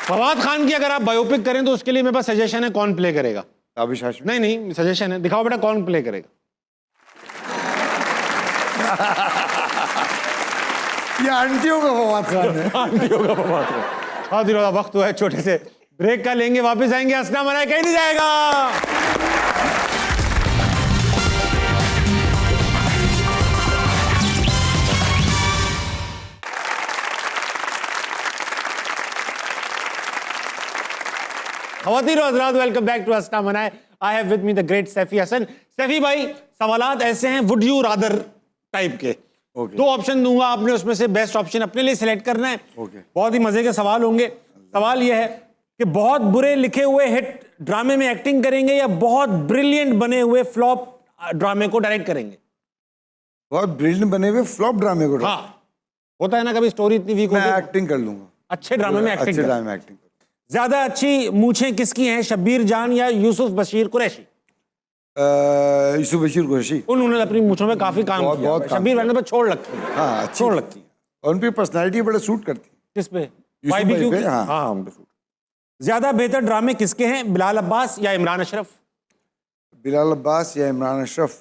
Speaker 1: फवाद खान की अगर आप बायोपिक करें तो उसके लिए मेरे पास सजेशन है, कौन प्ले करेगा?
Speaker 2: ताबिश हाशमी।
Speaker 1: नहीं सजेशन है, दिखाओ बेटा कौन प्ले करेगा।
Speaker 2: ये आंटियों का फवाद खान है।
Speaker 1: आंटियों का फवाद खान। बहुत ही वक्त हुआ है छोटे से ब्रेक का, लेंगे, वापस आएंगे। हंसना मनाए कहीं नहीं जाएगा। ख़वातीन और हज़रात, वेलकम बैक टू हंसना मनाए। I have with me the great Saifi Hasan. Saifi भाई, सवालात ऐसे हैं वुड यू रादर टाइप के। दो ऑप्शन दूंगा, आपने उसमें से बेस्ट ऑप्शन अपने लिए सिलेक्ट करना है। बहुत ही मजे के सवाल होंगे। सवाल यह है कि बहुत बुरे लिखे हुए हिट ड्रामे में एक्टिंग करेंगे या बहुत ब्रिलियंट बने हुए फ्लॉप ड्रामे को डायरेक्ट करेंगे?
Speaker 2: बहुत ब्रिलियंट बने हुए फ्लॉप ड्रामे को।
Speaker 1: हाँ, होता है ना कभी स्टोरी इतनी वीक
Speaker 2: मैं
Speaker 1: होती है।
Speaker 2: एक्टिंग कर लूंगा।
Speaker 1: अच्छे ड्रामे में एक्टिंग
Speaker 2: अच्छे ड्रामे में एक्टिंग।
Speaker 1: ज्यादा अच्छी मूछें किसकी हैं, शब्बीर जान या यूसुफ बशीर कुरैशी?
Speaker 2: यूसुफ बशीर कुरैशी।
Speaker 1: उन्होंने अपनी मूछों में काफी काम
Speaker 2: बहुत-
Speaker 1: किया।
Speaker 2: बहुत काम
Speaker 1: शब्बीर मैंने तो छोड़ रखी है।
Speaker 2: हाँ, अच्छी
Speaker 1: छोड़ रखी है।
Speaker 2: और उन पे पर्सनैलिटी बड़ा सूट करती है।
Speaker 1: किस पे?
Speaker 2: यूसुफ
Speaker 1: YBQ
Speaker 2: भाई पे,
Speaker 1: की?
Speaker 2: हाँ।
Speaker 1: हाँ, उन पे सूट। ज्यादा बेहतर ड्रामे किसके हैं, बिलाल अब्बास या इमरान अशरफ?
Speaker 2: बिलाल अब्बास या इमरान अशरफ?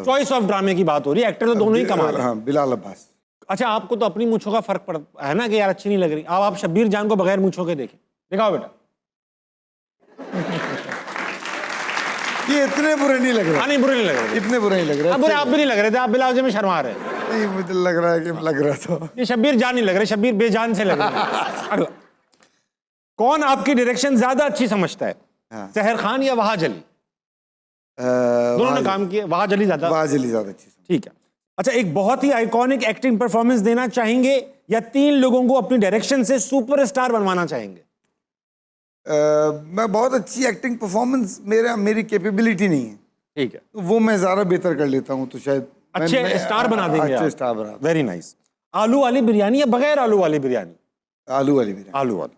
Speaker 1: चॉइस ऑफ ड्रामे की बात हो रही है, एक्टर तो दोनों ही कमाल है।
Speaker 2: हाँ, बिलाल अब्बास।
Speaker 1: अच्छा, आपको तो अपनी मूछों का फर्क पड़ता है ना कि यार अच्छी नहीं लग रही। अब आप शब्बीर जान को बगैर मूछों के देखें, दिखाओ बेटा।
Speaker 2: ये इतने बुरे नहीं लग
Speaker 1: हाँ,
Speaker 2: रहे।
Speaker 1: नहीं बुरे नहीं लग रहे।
Speaker 2: इतने बुरे नहीं लग रहे।
Speaker 1: अब बुरे आप भी नहीं लग रहे थे, आप बिलाल जी में शर्मा रहे हैं।
Speaker 2: नहीं, मुझे लग रहा है कि लग रहा था।
Speaker 1: ये शब्बीर जान नहीं लग रहे, शब्बीर बेजान से लग रहे हैं। अगला, कौन आपकी डायरेक्शन ज्यादा अच्छी समझता है,
Speaker 2: हाँ।
Speaker 1: सहर खान या वहाज अली? दोनों ने काम किया, वहाज अली ज्यादा।
Speaker 2: वहाज अली ज्यादा अच्छी।
Speaker 1: ठीक है। अच्छा, एक बहुत ही आइकॉनिक एक्टिंग परफॉर्मेंस देना चाहेंगे या 3 लोगों को अपनी डायरेक्शन से सुपरस्टार बनवाना चाहेंगे?
Speaker 2: मैं बहुत अच्छी एक्टिंग परफॉर्मेंस मेरी कैपेबिलिटी नहीं है,
Speaker 1: ठीक है,
Speaker 2: तो वो मैं ज़्यादा बेहतर कर लेता हूँ, तो शायद
Speaker 1: अच्छे स्टार बना देंगे।
Speaker 2: अच्छे स्टार बना।
Speaker 1: Very nice. आलू वाली बिरयानी या बगैर आलू वाली बिरयानी?
Speaker 2: आलू वाली बिरयानी।
Speaker 1: आलू वाली।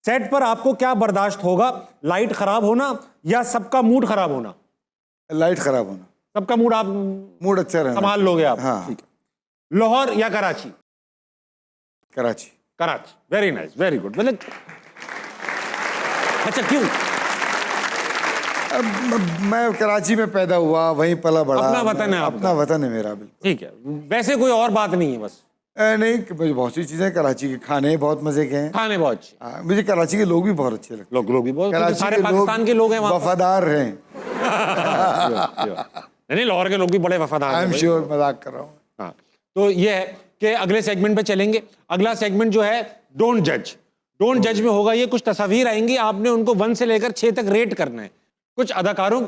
Speaker 1: सेट पर आपको क्या बर्दाश्त होगा, लाइट खराब होना या सबका मूड खराब होना?
Speaker 2: लाइट खराब होना।
Speaker 1: सबका मूड आप
Speaker 2: मूड अच्छा रहना।
Speaker 1: संभाल लोगे आप?
Speaker 2: हाँ।
Speaker 1: ठीक है। लाहौर या Karachi?
Speaker 2: Karachi.
Speaker 1: Karachi. Very nice, very good. मतलब अच्छा, क्यों?
Speaker 2: अब मैं कराची में पैदा हुआ, वहीं पला बड़ा।
Speaker 1: अपना वतन है आपका।
Speaker 2: अपना वतन है मेरा, बिल्कुल।
Speaker 1: ठीक है, वैसे कोई और बात नहीं है बस?
Speaker 2: नहीं, मुझे बहुत सी चीज़ें, कराची के खाने बहुत मज़े के हैं।
Speaker 1: खाने बहुत अच्छे,
Speaker 2: हाँ, मुझे कराची के लोग भी बहुत अच्छे लगते हैं।
Speaker 1: लोग भी बहुत,
Speaker 2: कराची
Speaker 1: सारे
Speaker 2: के
Speaker 1: पाकिस्तान के लोग हैं वहाँ पर।
Speaker 2: वफादार हैं।
Speaker 1: नहीं, लाहौर के लोग भी बड़े वफादार
Speaker 2: आई
Speaker 1: हैं
Speaker 2: एम
Speaker 1: भाई।
Speaker 2: श्योर, मजाक कर रहा हूँ।
Speaker 1: हाँ, तो ये है कि अगले सेगमेंट पे चलेंगे। अगला सेगमेंट जो है डोंट जज। डोंट जज में होगा ये, कुछ तस्वीर आएंगी, आपने उनको 1 से लेकर 6 तक रेट करना है। कुछ अदाकारों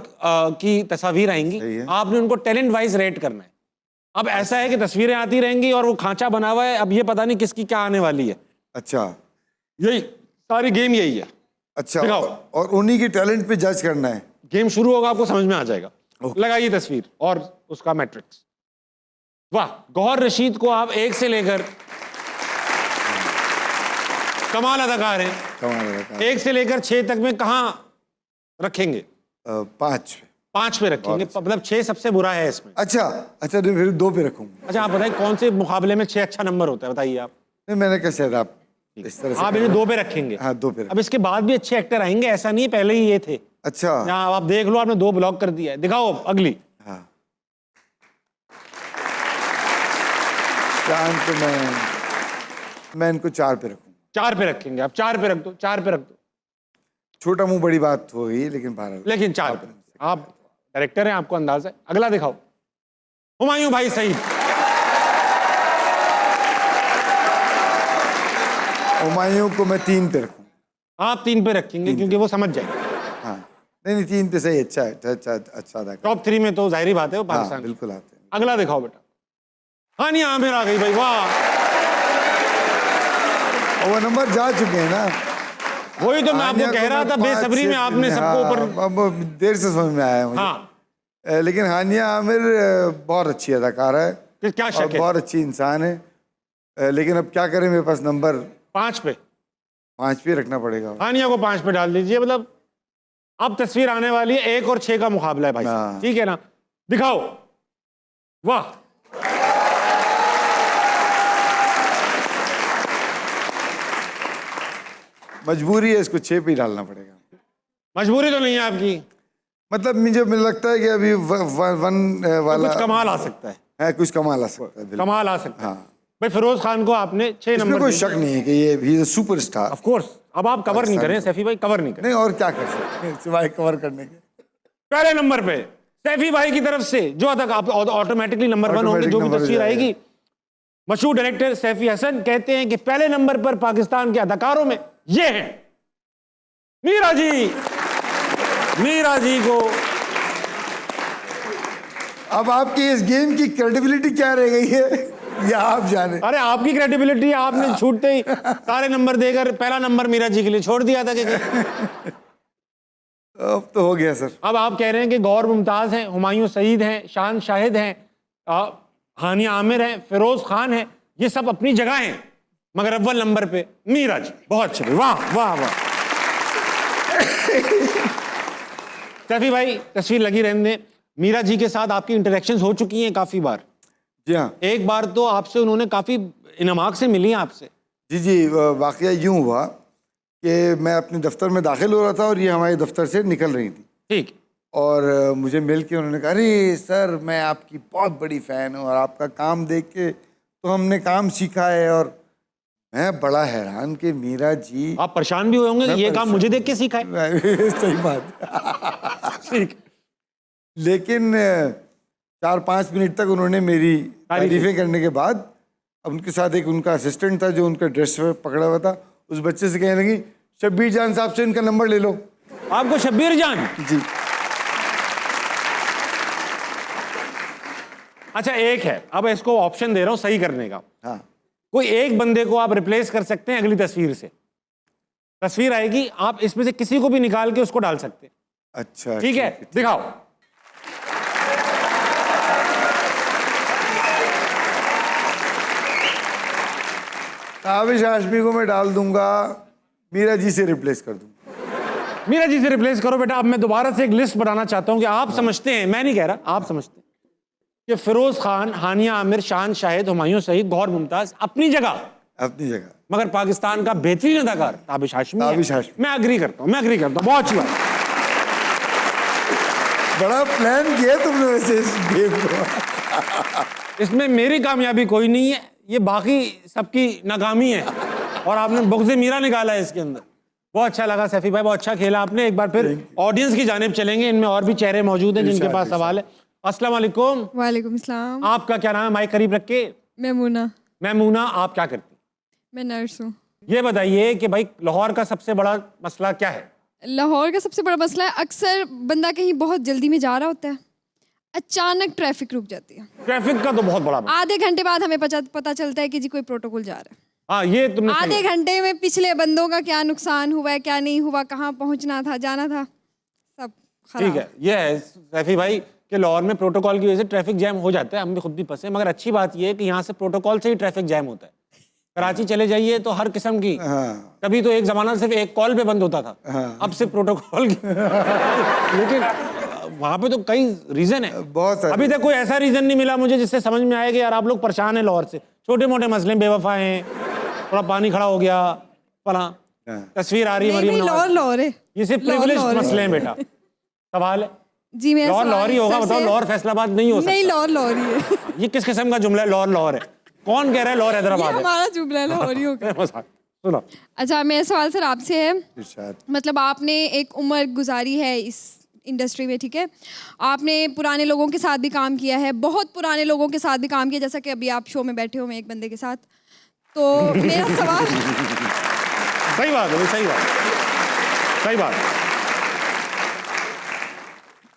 Speaker 1: की तस्वीर आएंगी, आपने उनको टैलेंट वाइज रेट करना है। अब ऐसा है कि तस्वीरें आती रहेंगी और वो खांचा बना हुआ है, अब ये पता नहीं किसकी क्या आने वाली है।
Speaker 2: अच्छा,
Speaker 1: यही सारी गेम यही है।
Speaker 2: अच्छा।
Speaker 1: दिखाओ।
Speaker 2: और उन्हीं के टैलेंट पे जज करना है।
Speaker 1: गेम शुरू होगा, आपको समझ में आ जाएगा। लगाइए तस्वीर और उसका मैट्रिक्स। वाह, गौहर रशीद को आप 1 से लेकर, कमाल अदाकार हैं,
Speaker 2: कमाल है।
Speaker 1: 1 से लेकर 6 तक में कहाँ रखेंगे?
Speaker 2: 5 पे।
Speaker 1: 5 पे रखेंगे, मतलब 6 सबसे बुरा है इसमें।
Speaker 2: अच्छा अच्छा, तो फिर 2 पे रखूंगा।
Speaker 1: अच्छा, आप बताइए कौन से मुकाबले में 6 अच्छा नंबर होता है, बताइए आप।
Speaker 2: नहीं, मैंने कहा शायद आप इस तरह से।
Speaker 1: आप इन्हें 2 पे रखेंगे।
Speaker 2: हाँ, 2 पे।
Speaker 1: अब इसके बाद भी अच्छे एक्टर आएंगे, ऐसा नहीं है पहले ही ये थे।
Speaker 2: अच्छा।
Speaker 1: यहाँ आप देख लो, आपने 2 ब्लॉक कर दिया है। दिखाओ अगली।
Speaker 2: हाँ, चांद तो मैं इनको 4 पे रखूंगा।
Speaker 1: 4 पे रखेंगे आप? 4 पे रख दो, 4 पे रख दो।
Speaker 2: छोटा मुंह बड़ी बात हो गई, लेकिन 12।
Speaker 1: लेकिन 4 पे आप डायरेक्टर हैं, आपको अंदाजा है। अगला दिखाओ। हुमायूं भाई सईद।
Speaker 2: हुमायूं को मैं 3 पे रखूंगा।
Speaker 1: आप 3 पे रखेंगे क्योंकि वो समझ जाएंगे।
Speaker 2: हाँ, नहीं 3 पे सही। अच्छा है, अच्छा था।
Speaker 1: टॉप 3 में तो जाहिर बात है वो
Speaker 2: हाँ,
Speaker 1: पाकिस्तान।
Speaker 2: बिल्कुल आते हैं।
Speaker 1: अगला दिखाओ बेटा। हानिया आमिर आ गई भाई, वाह।
Speaker 2: और वो नंबर जा चुके हैं ना।
Speaker 1: वही तो मैं आपको कह रहा था, बेसब्री में आपने सबको ऊपर।
Speaker 2: अब देर से समझ में आया मुझे।
Speaker 1: हाँ,
Speaker 2: लेकिन हानिया आमिर बहुत अच्छी अदाकारा है,
Speaker 1: क्या
Speaker 2: और
Speaker 1: शक है?
Speaker 2: बहुत अच्छी इंसान है। लेकिन अब क्या करें, मेरे पास नंबर
Speaker 1: 5 पे
Speaker 2: 5 पे रखना पड़ेगा।
Speaker 1: हानिया को 5 पे डाल दीजिए। मतलब अब तस्वीर आने वाली है, 1 और 6 का मुकाबला है भाई,
Speaker 2: हाँ।
Speaker 1: ठीक है ना? दिखाओ। वाह,
Speaker 2: मजबूरी है, इसको 6 पे ही डालना पड़ेगा।
Speaker 1: मजबूरी तो नहीं है आपकी?
Speaker 2: मतलब मुझे लगता है कि अभी वन वाला
Speaker 1: कुछ कमाल आ सकता है,
Speaker 2: कुछ कमाल आ सकता है, बिल्कुल।
Speaker 1: कमाल आ सकता है।
Speaker 2: हाँ।
Speaker 1: भाई फिरोज खान को आपने 6
Speaker 2: इसमें
Speaker 1: नंबर
Speaker 2: कोई शक नहीं है कि ये he is super star.
Speaker 1: Of course. अब आप कवर नहीं करें सैफी भाई, कवर नहीं करें।
Speaker 2: नहीं, और क्या कर सकते हैं सिवाय कवर करने के।
Speaker 1: पहले नंबर पे सैफी भाई की तरफ से जो तक आप ऑटोमेटिकली नंबर 1 होंगे, जो भी
Speaker 2: नंबर
Speaker 1: तस्वीर
Speaker 2: जाएगा।
Speaker 1: आएगी। मशहूर डायरेक्टर सैफी हसन कहते हैं कि पहले नंबर पर पाकिस्तान के अदाकारों में ये हैं मीरा जी। मीरा जी को
Speaker 2: अब आपकी इस गेम की क्रेडिबिलिटी क्या रह गई है, या आप जाने।
Speaker 1: अरे आपकी क्रेडिबिलिटी, आपने छूटते ही सारे नंबर देकर पहला नंबर मीरा जी के लिए छोड़ दिया था कि
Speaker 2: अब तो हो गया सर।
Speaker 1: अब आप कह रहे हैं कि गौर मुमताज हैं, हुमायूं सईद हैं, शान शाहिद हैं, हानिया आमिर हैं, फिरोज खान हैं, ये सब अपनी जगह हैं, मगर अव्वल नंबर पे मीरा जी। बहुत अच्छे, वाह वाह वाह। सैफी भाई तस्वीर लगी रहने दें। मीरा जी के साथ आपकी इंटरेक्शंस हो चुकी हैं काफी बार।
Speaker 2: जी हाँ।
Speaker 1: एक बार तो आपसे उन्होंने काफी इनामाक से मिली हैं आपसे।
Speaker 2: जी, वाकया यूं हुआ कि मैं अपने दफ्तर में दाखिल हो रहा था और ये हमारे दफ्तर से निकल रही थी।
Speaker 1: ठीक।
Speaker 2: और मुझे मिल के उन्होंने कहा, अरे सर मैं आपकी बहुत बड़ी फ़ैन हूँ और आपका काम देख के तो हमने काम सीखा है। और मैं बड़ा हैरान कि मीरा जी।
Speaker 1: आप परेशान भी हुए होंगे कि ये काम मुझे देख के सीखा है।
Speaker 2: सही बात।
Speaker 1: ठीक।
Speaker 2: लेकिन 4-5 मिनट तक उन्होंने मेरी तारीफें करने के बाद, अब उनके साथ एक उनका असिस्टेंट था जो उनका ड्रेस पकड़ा हुआ था, उस बच्चे से कहने लगी, शब्बीर जान साहब से इनका नंबर ले लो।
Speaker 1: आपको शब्बीर जान?
Speaker 2: जी।
Speaker 1: अच्छा एक है, अब इसको ऑप्शन दे रहा हूं सही करने का।
Speaker 2: हाँ।
Speaker 1: कोई एक बंदे को आप रिप्लेस कर सकते हैं अगली तस्वीर से। तस्वीर आएगी, आप इसमें से किसी को भी निकाल के उसको डाल सकते हैं।
Speaker 2: अच्छा
Speaker 1: ठीक है, दिखाओ।
Speaker 2: ताबिश हाशमी को मैं डाल दूंगा, मीरा जी से रिप्लेस कर दूंगा।
Speaker 1: मीरा जी से रिप्लेस करो बेटा। अब मैं दोबारा से एक लिस्ट बनाना चाहता हूं कि आप समझते हैं, मैं नहीं कह रहा, आप समझते हैं कि फिरोज खान, हानिया आमिर, शान शाहिद, हुमायूं सईद, गौर मुमताज अपनी जगह, मगर पाकिस्तान का बेहतरीन अदाकार ताबिश हाशमी है।
Speaker 2: ताबिश हाशमी।
Speaker 1: मैं एग्री करता हूं, मैं एग्री करता हूं। बहुत अच्छी बात।
Speaker 2: बड़ा प्लान किया तुमने वैसे इस गेम को।
Speaker 1: इसमें मेरी कामयाबी कोई नहीं है, ये बाकी सबकी नाकामी है, और आपने बुग़्ज़ मीरा निकाला है इसके अंदर। बहुत अच्छा लगा सैफी भाई, बहुत अच्छा खेला आपने। एक बार फिर ऑडियंस की जानिब चलेंगे, इनमें और भी चेहरे मौजूद हैं जिनके पास सवाल है। अस्सलाम वालेकुम।
Speaker 6: वालेकुम सलाम।
Speaker 1: आपका क्या नाम है? माइक करीब रख के।
Speaker 6: मैमूना।
Speaker 1: मैमूना, आप क्या करती?
Speaker 6: मैं नर्स हूँ।
Speaker 1: ये बताइए कि भाई लाहौर का सबसे बड़ा मसला क्या है?
Speaker 6: लाहौर का सबसे बड़ा मसला है, अक्सर बंदा कहीं बहुत जल्दी में जा रहा होता है, अचानक ट्रैफिक रुक जाती है।
Speaker 1: ट्रैफिक का तो बहुत बड़ा मसला।
Speaker 6: आधे घंटे बाद हमें पता चलता है कि जी कोई प्रोटोकॉल जा रहा है।
Speaker 1: हाँ, ये तुमने
Speaker 6: आधे घंटे में पिछले बंदों का क्या नुकसान हुआ है, क्या नहीं हुआ, कहाँ पहुँचना था, जाना था, सब खराब।
Speaker 1: ठीक है। ये है सैफी भाई कि लाहौर में प्रोटोकॉल की वजह से ट्रैफिक जैम हो जाता है, हम भी खुद भी फंसे। मगर अच्छी बात ये है कि यहाँ से प्रोटोकॉल से ही ट्रैफिक जैम होता है। कराची चले जाइए तो हर किस्म की, कभी तो एक जमाना सिर्फ एक कॉल पे बंद होता था, अब सिर्फ प्रोटोकॉल लेकिन वहाँ पे तो कई रीजन है,
Speaker 2: बहुत सारे।
Speaker 1: अभी तक कोई ऐसा रीजन नहीं मिला मुझे जिससे समझ में आए कि यार आप लोग परेशान हैं लाहौर से। छोटे मोटे मसले, बेवफा हैं, थोड़ा पानी खड़ा हो गया, फला तस्वीर आ रही है मरीम नवाज।
Speaker 6: लाहौर है,
Speaker 1: ये सिर्फ प्रिविलेज्ड मसले हैं बेटा। सवाल है
Speaker 6: जी मेरा
Speaker 1: लाहौर
Speaker 6: सवाल
Speaker 1: लाहौर ही होगा,
Speaker 6: सर
Speaker 1: बताओ
Speaker 6: से-
Speaker 1: लाहौर फैसलाबाद नहीं हो सकता।
Speaker 6: नहीं, लाहौर ही है।
Speaker 1: ये किस किस्म का जुमला है लाहौर लाहौर है? कौन कह रहा है लाहौर
Speaker 6: ये
Speaker 1: हैदराबाद है?
Speaker 6: हमारा जुमला है, लाहौर ही होगा।
Speaker 1: सुनो,
Speaker 6: अच्छा, मेरा सवाल सर आपसे है,
Speaker 2: इरशाद।
Speaker 6: मतलब आपने एक उम्र गुजारी है इस इंडस्ट्री में, ठीक है, आपने पुराने लोगों के साथ भी काम किया है, बहुत पुराने लोगों के साथ भी काम किया, जैसा कि अभी आप शो में बैठे हो मैं एक बंदे के साथ। तो मेरा सवाल
Speaker 1: सही बात है, सही बात, सही बात।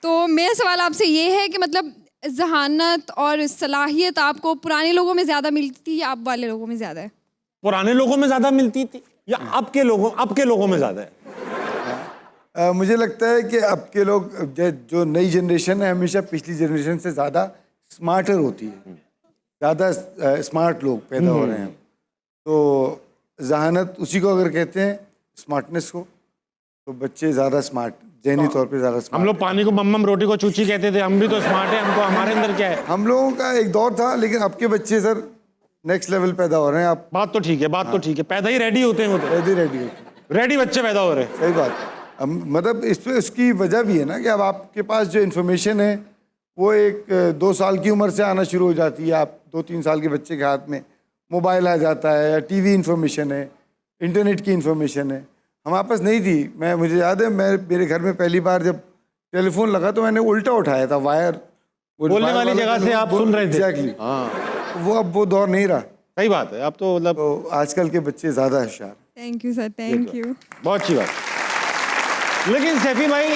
Speaker 6: तो मेरा सवाल आपसे ये है कि मतलब जहानत और सलाहियत आपको पुराने लोगों में ज़्यादा मिलती थी या अब वाले लोगों में ज़्यादा है?
Speaker 1: पुराने लोगों में ज्यादा मिलती थी या अब के लोगों में ज्यादा है?
Speaker 2: मुझे लगता है कि अब के लोग, जो नई जनरेशन है, हमेशा पिछली जनरेशन से ज़्यादा स्मार्टर होती है, ज़्यादा स्मार्ट लोग पैदा हो रहे हैं। तो जहानत उसी को अगर कहते हैं, स्मार्टनेस को, तो बच्चे ज़्यादा स्मार्ट, ज़हनी तौर पे ज़्यादा स्मार्ट।
Speaker 1: हम लोग पानी को मम्मम रोटी को चूची कहते थे, हम भी तो स्मार्ट है, हमको हमारे अंदर क्या है?
Speaker 2: हम लोगों का एक दौर था, लेकिन अब के बच्चे सर नेक्स्ट लेवल पैदा हो रहे हैं। आप
Speaker 1: बात तो ठीक है, बात तो ठीक है, पैदा ही रेडी होते हैं वो तो,
Speaker 2: रेडी होते हैं।
Speaker 1: रेडी बच्चे पैदा हो रहे हैं।
Speaker 2: सही बात। मतलब इसमें उसकी वजह भी है ना कि अब आपके पास जो इन्फॉर्मेशन है वो एक 2 साल की उम्र से आना शुरू हो जाती है। आप 2-3 साल के बच्चे के हाथ में मोबाइल आ जाता है, या टीवी इन्फॉर्मेशन है, इंटरनेट की इन्फॉर्मेशन है। हमारे पास नहीं थी। मुझे याद है, मेरे घर में पहली बार जब टेलीफोन लगा तो मैंने उल्टा उठाया था, वायर
Speaker 1: बोलने वाली जगह से आप सुन रहे थे।
Speaker 2: एग्जैक्टली।
Speaker 1: हाँ,
Speaker 2: वो अब वो दौर नहीं रहा।
Speaker 1: सही बात है। अब तो मतलब
Speaker 2: तो आजकल के बच्चे ज़्यादा होशियार हैं।
Speaker 6: Thank you sir, thank you.
Speaker 1: बहुत अच्छी बात। लेकिन सैफी भाई,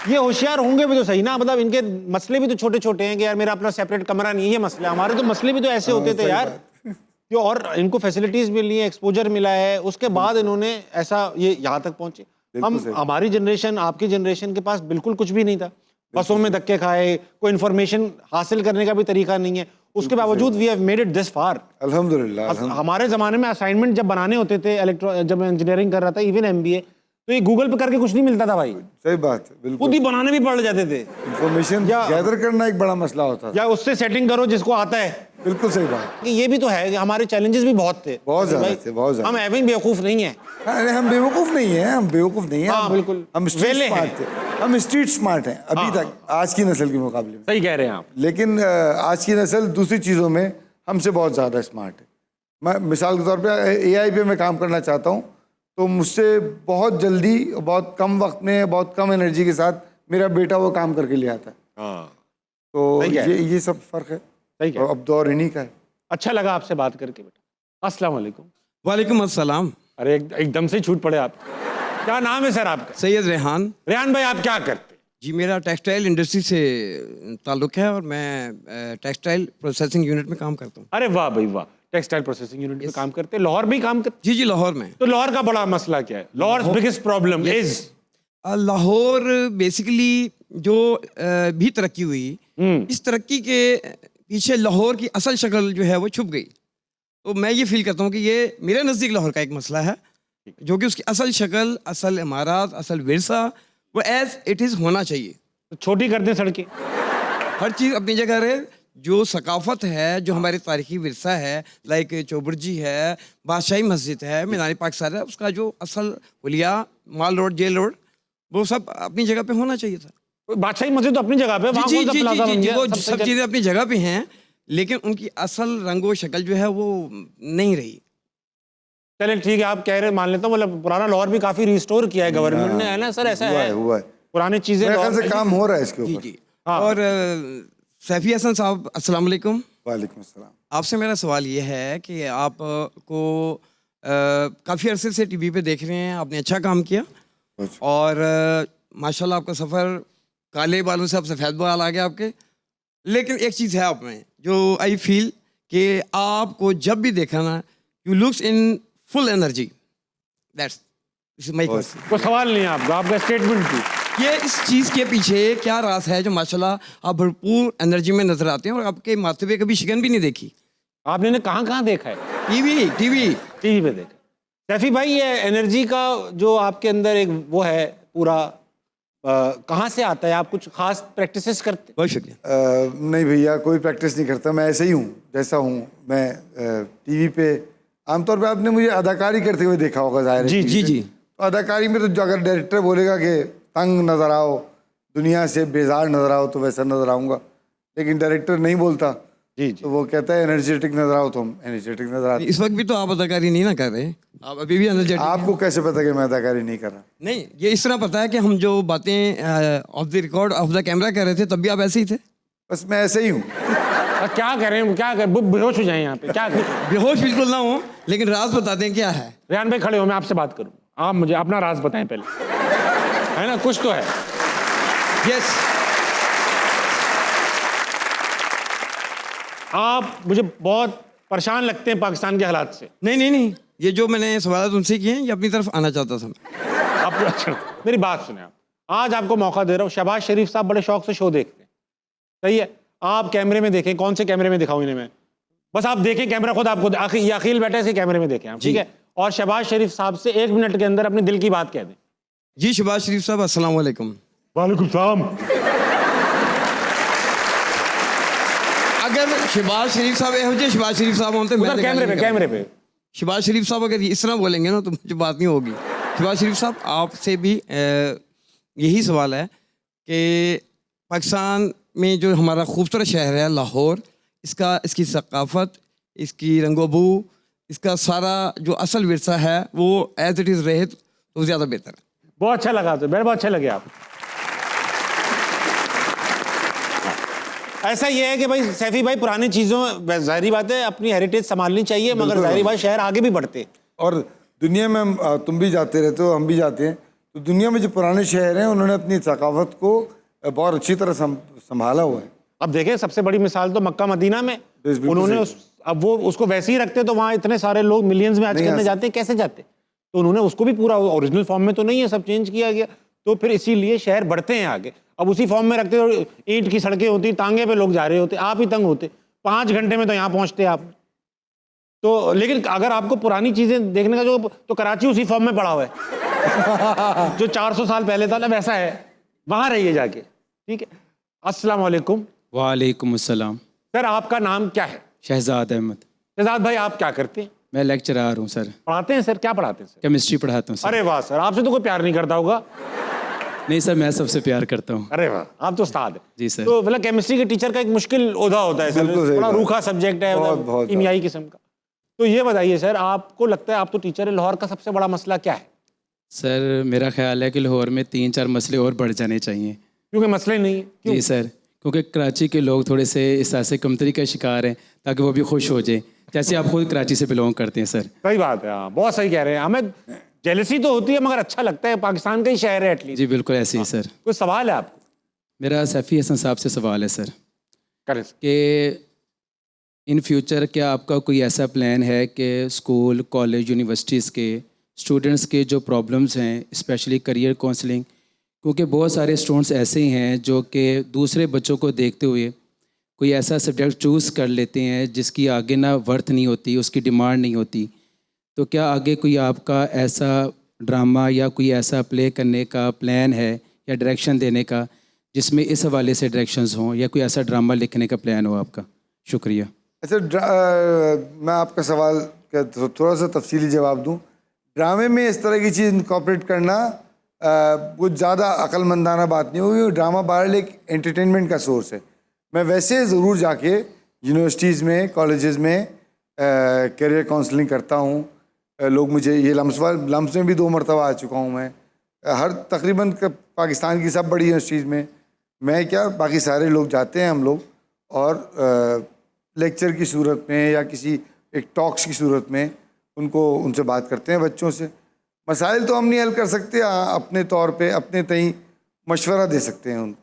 Speaker 1: ये होशियार होंगे भी तो सही ना, मतलब इनके मसले भी तो छोटे छोटे हैं कि यार मेरा अपना सेपरेट कमरा नहीं है, ये मसला। हमारे तो मसले भी तो ऐसे होते थे यार कि, और इनको फैसिलिटीज मिली है, एक्सपोजर मिला है, उसके बाद इन्होंने ऐसा ये यहाँ तक पहुंचे। हमारी जनरेशन, आपकी जनरेशन के पास बिल्कुल कुछ भी नहीं था। बसों में धक्के खाए, कोई इन्फॉर्मेशन हासिल करने का भी तरीका नहीं है, उसके बावजूद we have made it this far.
Speaker 2: अल्हम्दुलिल्लाह।
Speaker 1: हमारे जमाने में असाइनमेंट जब बनाने होते थे, जब मैं इंजीनियरिंग कर रहा था, इवन MBA, तो ये गूगल पे करके कुछ नहीं मिलता था भाई।
Speaker 2: सही बात है, बिल्कुल।
Speaker 1: खुद ही बनाने भी पड़ जाते थे।
Speaker 2: इंफॉर्मेशन गैदर करना एक बड़ा मसला होता था।
Speaker 1: या उससे सेटिंग करो जिसको आता है।
Speaker 2: बिल्कुल सही बात।
Speaker 1: कि ये भी तो है कि हमारे चैलेंजेस भी बहुत थे।
Speaker 2: बहुत ज़्यादा
Speaker 1: भाई,
Speaker 2: थे, बहुत ज़्यादा।
Speaker 1: हम ऐਵੇਂ ही बेवकूफ़ नहीं है।
Speaker 2: अरे हम बेवकूफ़ नहीं हैं, हम बेवकूफ़ नहीं हैं।
Speaker 1: हाँ, बिल्कुल।
Speaker 2: हम स्ट्रीट
Speaker 1: वेले हैं।
Speaker 2: स्मार्ट थे, हम स्ट्रीट स्मार्ट हैं अभी तक, आज की नस्ल के मुकाबले में।
Speaker 1: सही कह रहे हैं आप।
Speaker 2: लेकिन आज की नस्ल दूसरी चीज़ों में हमसे बहुत ज़्यादा स्मार्ट है। मैं मिसाल के तौर पे AI पे मैं काम करना चाहता हूँ, तो मुझसे बहुत जल्दी, बहुत कम वक्त में, बहुत कम एनर्जी के साथ मेरा बेटा वो काम करके ले आता है।
Speaker 1: हाँ,
Speaker 2: तो
Speaker 1: सही कह रहे
Speaker 2: ये सब फ़र्क है।
Speaker 1: सही कह रहे
Speaker 2: और अब दौर इन्हीं का है।
Speaker 1: अच्छा लगा आपसे बात करके बेटा। अस्सलाम वालेकुम।
Speaker 7: वालेकुम अस्सलाम।
Speaker 1: अरे एकदम से छूट पड़े आप। क्या नाम है सर आपका?
Speaker 7: सैयद रेहान।
Speaker 1: रेहान भाई, आप क्या करते?
Speaker 7: जी, मेरा टेक्सटाइल इंडस्ट्री से ताल्लुक़ है और मैं टेक्सटाइल प्रोसेसिंग यूनिट में काम करता हूँ।
Speaker 1: अरे वाह भाई वाह, टेक्सटाइल प्रोसेसिंग यूनिट में काम करते। लाहौर में ही काम करते?
Speaker 7: जी जी, लाहौर में।
Speaker 1: तो लाहौर का बड़ा मसला क्या है? Lahore biggest problem is
Speaker 7: Lahore basically जो भी तरक्की हुई, इस तरक्की के पीछे लाहौर की असल शक्ल जो है वो छुप गई। तो मैं ये फील करता हूँ कि ये मेरे नज़दीक लाहौर का एक मसला है, जो कि उसकी असल शक्ल, असल इमारत, असल विरसा वो एज इट इज़ होना चाहिए।
Speaker 1: तो छोटी कर दें सड़कें।
Speaker 7: हर चीज़ अपनी जगह रहे। जो सकाफत है, जो हमारे तारीखी विरसा है, लाइक चौबुर्जी है, बादशाही मस्जिद है, मीनार पाकिस्तान है, उसका जो असल हुलिया, माल रोड, जेल रोड, वो सब अपनी जगह पे होना चाहिए था।
Speaker 1: बादशाही मस्जिद तो अपनी जगह पे, वहाँ
Speaker 7: जी
Speaker 1: कौन सा
Speaker 7: जी
Speaker 1: प्लाजा बन
Speaker 7: जी,
Speaker 1: गया?
Speaker 7: वो
Speaker 1: सबसे
Speaker 7: सब चीज़ें अपनी जगह पे हैं, लेकिन उनकी असल रंगो शक्ल जो है वो नहीं रही।
Speaker 1: चलें ठीक है, आप कह रहे मान लेता हूँ, मतलब पुराना लाहौर भी काफी रिस्टोर किया है गवर्नमेंट ने, है ना सर? ऐसा है,
Speaker 2: हुआ है।
Speaker 1: पुरानी चीजें
Speaker 2: मेरे ख्याल
Speaker 1: लाहौर
Speaker 2: से
Speaker 1: में-
Speaker 2: काम हो रहा है इसके
Speaker 7: जी
Speaker 2: ऊपर।
Speaker 7: जी।
Speaker 1: हाँ।
Speaker 7: और सैफी हसन साहब, अस्सलाम वालेकुम।
Speaker 2: वालेकुम अस्सलाम।
Speaker 7: आपसे मेरा सवाल ये है कि आप को काफ़ी अरसे से टीवी पे देख रहे हैं, आपने अच्छा काम किया
Speaker 2: अच्छा।
Speaker 7: और माशाल्लाह आपका सफ़र, काले बालों से अब सफ़ेद बाल आ गए आपके। लेकिन एक चीज़ है आप में जो आई फील कि आपको जब भी देखा ना, you looks in full energy. That's this is my question.
Speaker 1: कोई सवाल नहीं है आपका, आपका स्टेटमेंट थी।
Speaker 7: ये इस चीज़ के पीछे क्या राज है जो माशाल्लाह आप भरपूर एनर्जी में नजर आते हैं और आपके माथे पे कभी शिकन भी नहीं देखी?
Speaker 1: आपने ने कहाँ देखा है?
Speaker 7: टीवी
Speaker 1: टीवी पे देखा। सैफी भाई, ये एनर्जी का जो आपके अंदर एक वो है पूरा, कहाँ से आता है? आप कुछ खास प्रैक्टिसेस करते?
Speaker 7: बहुत शुक्रिया।
Speaker 2: नहीं भैया, कोई प्रैक्टिस नहीं करता। मैं ऐसे ही हूँ जैसा हूँ। मैं टीवी पे आमतौर पे आपने मुझे अदाकारी करते हुए देखा होगा, जाहिर है।
Speaker 7: जी
Speaker 2: TV
Speaker 7: जी
Speaker 2: पे।
Speaker 7: जी।
Speaker 2: तो अदाकारी में तो जो अगर डायरेक्टर बोलेगा कि तंग नज़र आओ, दुनिया से बेजार नज़र आओ, तो वैसा नज़र आऊँगा। लेकिन डायरेक्टर नहीं बोलता,
Speaker 1: जी जी।
Speaker 2: तो वो कहता है एनर्जेटिक नज़र आओ, तो हम एनर्जेटिक नज़र आते।
Speaker 7: इस वक्त भी तो आप अदाकारी नहीं ना कर रहे, आप अभी भी एनर्जेटिक हैं।
Speaker 2: आपको कैसे पता कि मैं अदाकारी नहीं कर रहा?
Speaker 7: नहीं, ये इस तरह पता है कि हम जो बातें of the record, of the camera कर रहे थे, तब भी आप ऐसे ही थे।
Speaker 2: बस मैं ऐसे ही हूँ।
Speaker 1: क्या करें, क्या करें? बेहोश हो जाए यहाँ पे, क्या करें?
Speaker 7: बेहोश बिल्कुल ना हो, लेकिन राज बता दें क्या है।
Speaker 1: रेहान भाई खड़े हो, मैं आपसे बात करूँ। आप मुझे अपना राज बताएं पहले, है ना? कुछ तो है।
Speaker 7: यस।
Speaker 1: आप मुझे बहुत परेशान लगते हैं पाकिस्तान के हालात से।
Speaker 7: नहीं नहीं नहीं, ये जो मैंने सवाल उनसे किए हैं, ये अपनी तरफ आना चाहता था मैं।
Speaker 1: आप अच्छा, मेरी बात सुने आप। आज आपको मौका दे रहा हूँ। शहबाज शरीफ साहब बड़े शौक से शो देखते हैं, सही है? आप कैमरे में देखें। कौन से कैमरे में दिखाऊं इन्हें मैं? बस आप देखें कैमरा, खुद आपको अखिल बैठे से कैमरे में देखें आप, ठीक है? और शहबाज शरीफ साहब से 1 मिनट के अंदर अपने दिल की बात कह दें।
Speaker 7: जी शहबाज शरीफ साहब, अस्सलाम वालेकुम।
Speaker 1: वालेकुम सलाम।
Speaker 7: अगर शहबाज शरीफ साहब शहबाज शरीफ साहब होते, मैं
Speaker 1: कैमरे पे, कैमरे पे।
Speaker 7: शहबाज शरीफ साहब अगर इस तरह बोलेंगे ना, तो मुझे बात नहीं होगी। शहबाज शरीफ साहब, आपसे भी यही सवाल है कि पाकिस्तान में जो हमारा खूबसूरत शहर है लाहौर, इसकी सकाफ़त, इसकी रंगोबू, इसका सारा जो असल विरसा है वो एज इट इज़ रहे तो ज़्यादा बेहतर है।
Speaker 1: बहुत अच्छा लगा, तो मेरे बहुत अच्छे लगे आप। ऐसा ये है कि भाई सैफी भाई, पुरानी चीज़ों, जाहिर बात है अपनी हेरिटेज संभालनी चाहिए, मगर जाहिर बात शहर आगे भी बढ़ते।
Speaker 2: और दुनिया में तुम भी जाते रहते हो, हम भी जाते हैं, तो दुनिया में जो पुराने शहर हैं उन्होंने अपनी सकाफत को बहुत अच्छी तरह संभाला हुआ है।
Speaker 1: अब देखें, सबसे बड़ी मिसाल तो मक्का मदीना में उन्होंने अब वो उसको वैसे ही रखते तो वहाँ इतने सारे लोग मिलियंस में आज करने जाते, कैसे जाते? तो उन्होंने उसको भी पूरा ओरिजिनल फॉर्म में तो नहीं है, सब चेंज किया गया, तो फिर इसीलिए शहर बढ़ते हैं आगे। अब उसी फॉर्म में रखते तो ईंट की सड़कें होती, तांगे पे लोग जा रहे होते, आप ही तंग होते, 5 घंटे में तो यहाँ पहुँचते आप। तो लेकिन अगर आपको पुरानी चीज़ें देखने का जो, तो कराची उसी फॉर्म में पड़ा हुआ है जो 400 साल पहले था ना, वैसा है, वहाँ रहिए जाके, ठीक है। अस्सलाम वालेकुम।
Speaker 8: वालेकुम अस्सलाम।
Speaker 1: सर आपका नाम क्या है?
Speaker 8: शहजाद अहमद।
Speaker 1: शहजाद भाई, आप क्या करते हैं?
Speaker 8: मैं लेक्चरर हूँ सर।
Speaker 1: पढ़ाते हैं सर? क्या पढ़ाते हैं सर?
Speaker 8: केमिस्ट्री पढ़ाता हूँ सर।
Speaker 1: अरे वाह सर, आपसे तो कोई प्यार नहीं करता होगा।
Speaker 8: नहीं सर, मैं सबसे प्यार करता हूँ।
Speaker 1: अरे वाह, आप तो उस्ताद हैं।
Speaker 8: जी सर।
Speaker 1: तो मतलब केमिस्ट्री के टीचर का एक मुश्किल ओहदा होता है सर, बड़ा रूखा सब्जेक्ट है,
Speaker 2: बहुत
Speaker 1: कीमियाई किस्म का। तो ये बताइए सर, आपको लगता है, आप तो टीचर है, लाहौर का सबसे बड़ा मसला क्या है?
Speaker 8: सर मेरा ख्याल है कि लाहौर में 3-4 मसले और बढ़ जाने चाहिए।
Speaker 1: क्योंकि मसले नहीं है।
Speaker 8: जी सर, क्योंकि कराची के लोग थोड़े से इस तरह से कमतरी का शिकार हैं, ताकि वो भी खुश हो जाए, जैसे आप खुद कराची से बिलोंग करते हैं सर।
Speaker 1: सही बात है, हाँ, बहुत सही कह रहे हैं। हमें जेलसी तो होती है, मगर अच्छा लगता है, पाकिस्तान का ही शहर है एटलीस्ट।
Speaker 8: जी बिल्कुल ऐसे ही सर।
Speaker 1: कोई सवाल है आपको?
Speaker 8: मेरा सैफी हसन साहब से सवाल है सर
Speaker 1: करें सर।
Speaker 8: कि इन फ्यूचर क्या आपका कोई ऐसा प्लान है कि स्कूल, कॉलेज, यूनिवर्सिटीज़ के स्टूडेंट्स के जो प्रॉब्लम्स हैं, स्पेशली करियर काउंसलिंग, क्योंकि बहुत सारे स्टूडेंट्स ऐसे ही हैं जो कि दूसरे बच्चों को देखते हुए कोई ऐसा सब्जेक्ट चूज़ कर लेते हैं जिसकी आगे ना वर्थ नहीं होती, उसकी डिमांड नहीं होती। तो क्या आगे कोई आपका ऐसा ड्रामा या कोई ऐसा प्ले करने का प्लान है या डायरेक्शन देने का, जिसमें इस हवाले से डायरेक्शंस हों, या कोई ऐसा ड्रामा लिखने का प्लान हो आपका? शुक्रिया।
Speaker 2: अच्छा, मैं आपका सवाल का थोड़ा सा तफसीली जवाब दूं। ड्रामे में इस तरह की चीज़ इनकॉर्पोरेट करना कुछ ज़्यादा अक्लमंदाना बात नहीं होगी। ड्रामा बहरहाल एक एंटरटेनमेंट का सोर्स है। मैं वैसे ज़रूर जाके यूनिवर्सिटीज़ में, कॉलेजेस में करियर काउंसलिंग करता हूँ। लोग मुझे ये लम्स में भी 2 मरतबा आ चुका हूँ मैं, हर तकरीबन पाकिस्तान की सब बड़ी यूनिवर्सिटीज़ में। मैं क्या, बाकी सारे लोग जाते हैं हम लोग, और लेक्चर की सूरत में या किसी एक टॉक्स की सूरत में उनसे बात करते हैं बच्चों से। मसाइल तो हम नहीं हल कर सकते, अपने तौर पे अपने तई मशवरा दे सकते हैं उनको,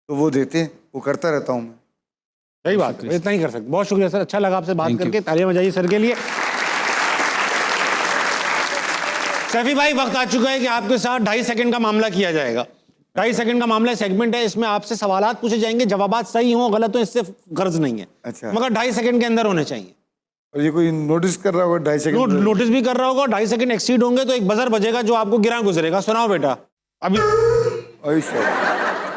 Speaker 2: तो वो देते हैं, वो करता रहता हूँ मैं।
Speaker 1: सही बात है, इतना ही कर सकते। बहुत शुक्रिया सर, अच्छा लगा आपसे बात करके। तालियां बजाइए सर के लिए। सैफी भाई, वक्त आ चुका है कि आपके साथ 2.5 सेकंड का मामला किया जाएगा। 2.5 सेकंड का मामला सेगमेंट है, इसमें आपसे सवालात पूछे जाएंगे, जवाबात सही हो गलत हो इससे गर्ज नहीं है।
Speaker 2: अच्छा।
Speaker 1: मगर 2.5 सेकंड के अंदर होने चाहिए।
Speaker 2: और ये कोई नोटिस कर रहा होगा 2.5 सेकंड?
Speaker 1: नोटिस भी कर रहा होगा। 2.5 सेकंड एक्सीड होंगे तो एक बजर बजेगा जो आपको गिरा गुजरेगा। सुनाओ बेटा। अभी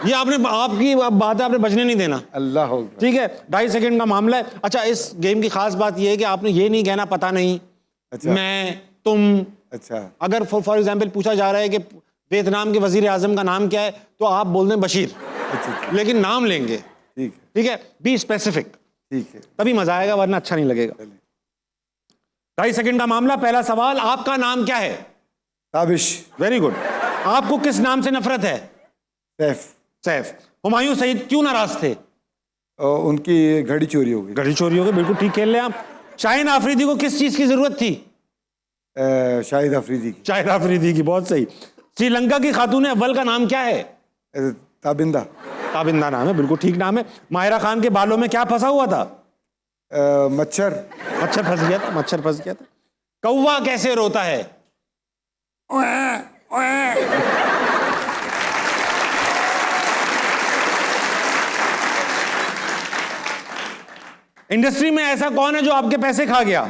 Speaker 1: ये आपकी बात है, आपने बजने नहीं देना।
Speaker 2: अल्लाह हो,
Speaker 1: ठीक है, 2.5 सेकंड का मामला है। अच्छा, इस गेम की खास बात ये है कि आपने ये नहीं कहना पता नहीं,
Speaker 2: अच्छा,
Speaker 1: मैं, तुम।
Speaker 2: अच्छा,
Speaker 1: अगर फॉर एग्जाम्पल पूछा जा रहा है कि वियतनाम के वजीर आजम का नाम क्या है, तो आप बोल दें बशीर,
Speaker 2: अच्छा,
Speaker 1: लेकिन नाम लेंगे।
Speaker 2: ठीक है,
Speaker 1: ठीक है, बी स्पेसिफिक,
Speaker 2: ठीक है,
Speaker 1: तभी मजा आएगा, वरना अच्छा नहीं लगेगा। 2.5 सेकंड का मामला। पहला सवाल, आपका नाम क्या है?
Speaker 2: ताबिश।
Speaker 1: Very good. आपको किस नाम से नफरत है?
Speaker 2: सैफ।
Speaker 1: सैफ। हुमायूं शहीद क्यों नाराज थे?
Speaker 2: उनकी घड़ी चोरी हो गई।
Speaker 1: घड़ी चोरी हो गई, बिल्कुल ठीक खेल रहे हैं आप। शाहीन आफरीदी को किस चीज की जरूरत थी?
Speaker 2: शाहिद अफरीदी की।
Speaker 1: शाहिद आफरीदी की, बहुत सही। श्रीलंका की खातून अव्वल का नाम क्या है?
Speaker 2: ताबिंदा।
Speaker 1: ताबिंदा नाम है, बिल्कुल ठीक नाम है। माहिरा खान के बालों में क्या फंसा हुआ था?
Speaker 2: मच्छर।
Speaker 1: मच्छर फंस गया था, मच्छर फंस गया था। कौवा कैसे रोता है? इंडस्ट्री में ऐसा कौन है जो आपके पैसे खा गया?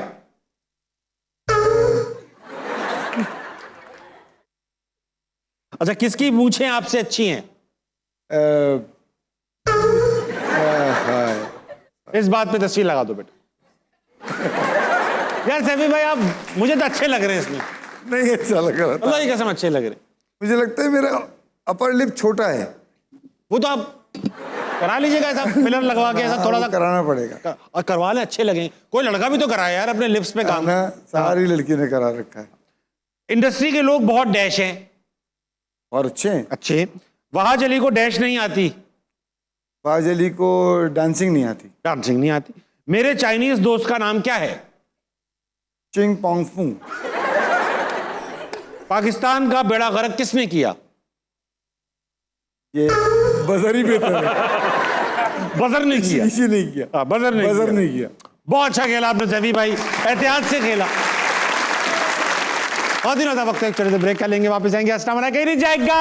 Speaker 1: अच्छा, किसकी मूछें आपसे अच्छी हैं? इस बात पे तस्वीर लगा दो बेटा। यार सैफी भाई, आप मुझे तो अच्छे लग रहे हैं इसमें।
Speaker 2: नहीं अच्छा लग रहा था।
Speaker 1: अल्लाह की कसम अच्छे लग रहे।
Speaker 2: मुझे लगता है मेरा अपर लिप छोटा है।
Speaker 1: वो तो आप करा लीजिएगा ऐसा फिलर लगवा के, ऐसा थोड़ा
Speaker 2: वो
Speaker 1: सा
Speaker 2: कराना पड़ेगा
Speaker 1: और करवा ले, अच्छे लगे। कोई लड़का भी तो कराए यार अपने लिप्स पे काम।
Speaker 2: ना, सारी लड़कियों ने करा रखा है।
Speaker 1: इंडस्ट्री के लोग बहुत डैश हैं,
Speaker 2: और अच्छे हैं।
Speaker 1: अच्छे। वहाज अली को डैश नहीं आती,
Speaker 2: बाज अली को डांसिंग नहीं आती।
Speaker 1: डांसिंग नहीं आती। मेरे चाइनीज दोस्त का नाम क्या है?
Speaker 2: चिंग पोंग फू।
Speaker 1: पाकिस्तान का बेड़ा गर्क किसने किया?
Speaker 2: ये बजर ही बेहतर है।
Speaker 1: बजर ने किया।
Speaker 2: इसी नहीं किया।
Speaker 1: हाँ, बजर ने
Speaker 2: बजर
Speaker 1: किया।
Speaker 2: नहीं किया।
Speaker 1: बहुत अच्छा खेला आपने सैफी भाई, एहतियात से खेला। और दिनों था वक्त, एक छोटे से ब्रेक कर लेंगे, वापस आएंगे। अस्सलाम वालेकुम। कहीं नहीं जाएगा।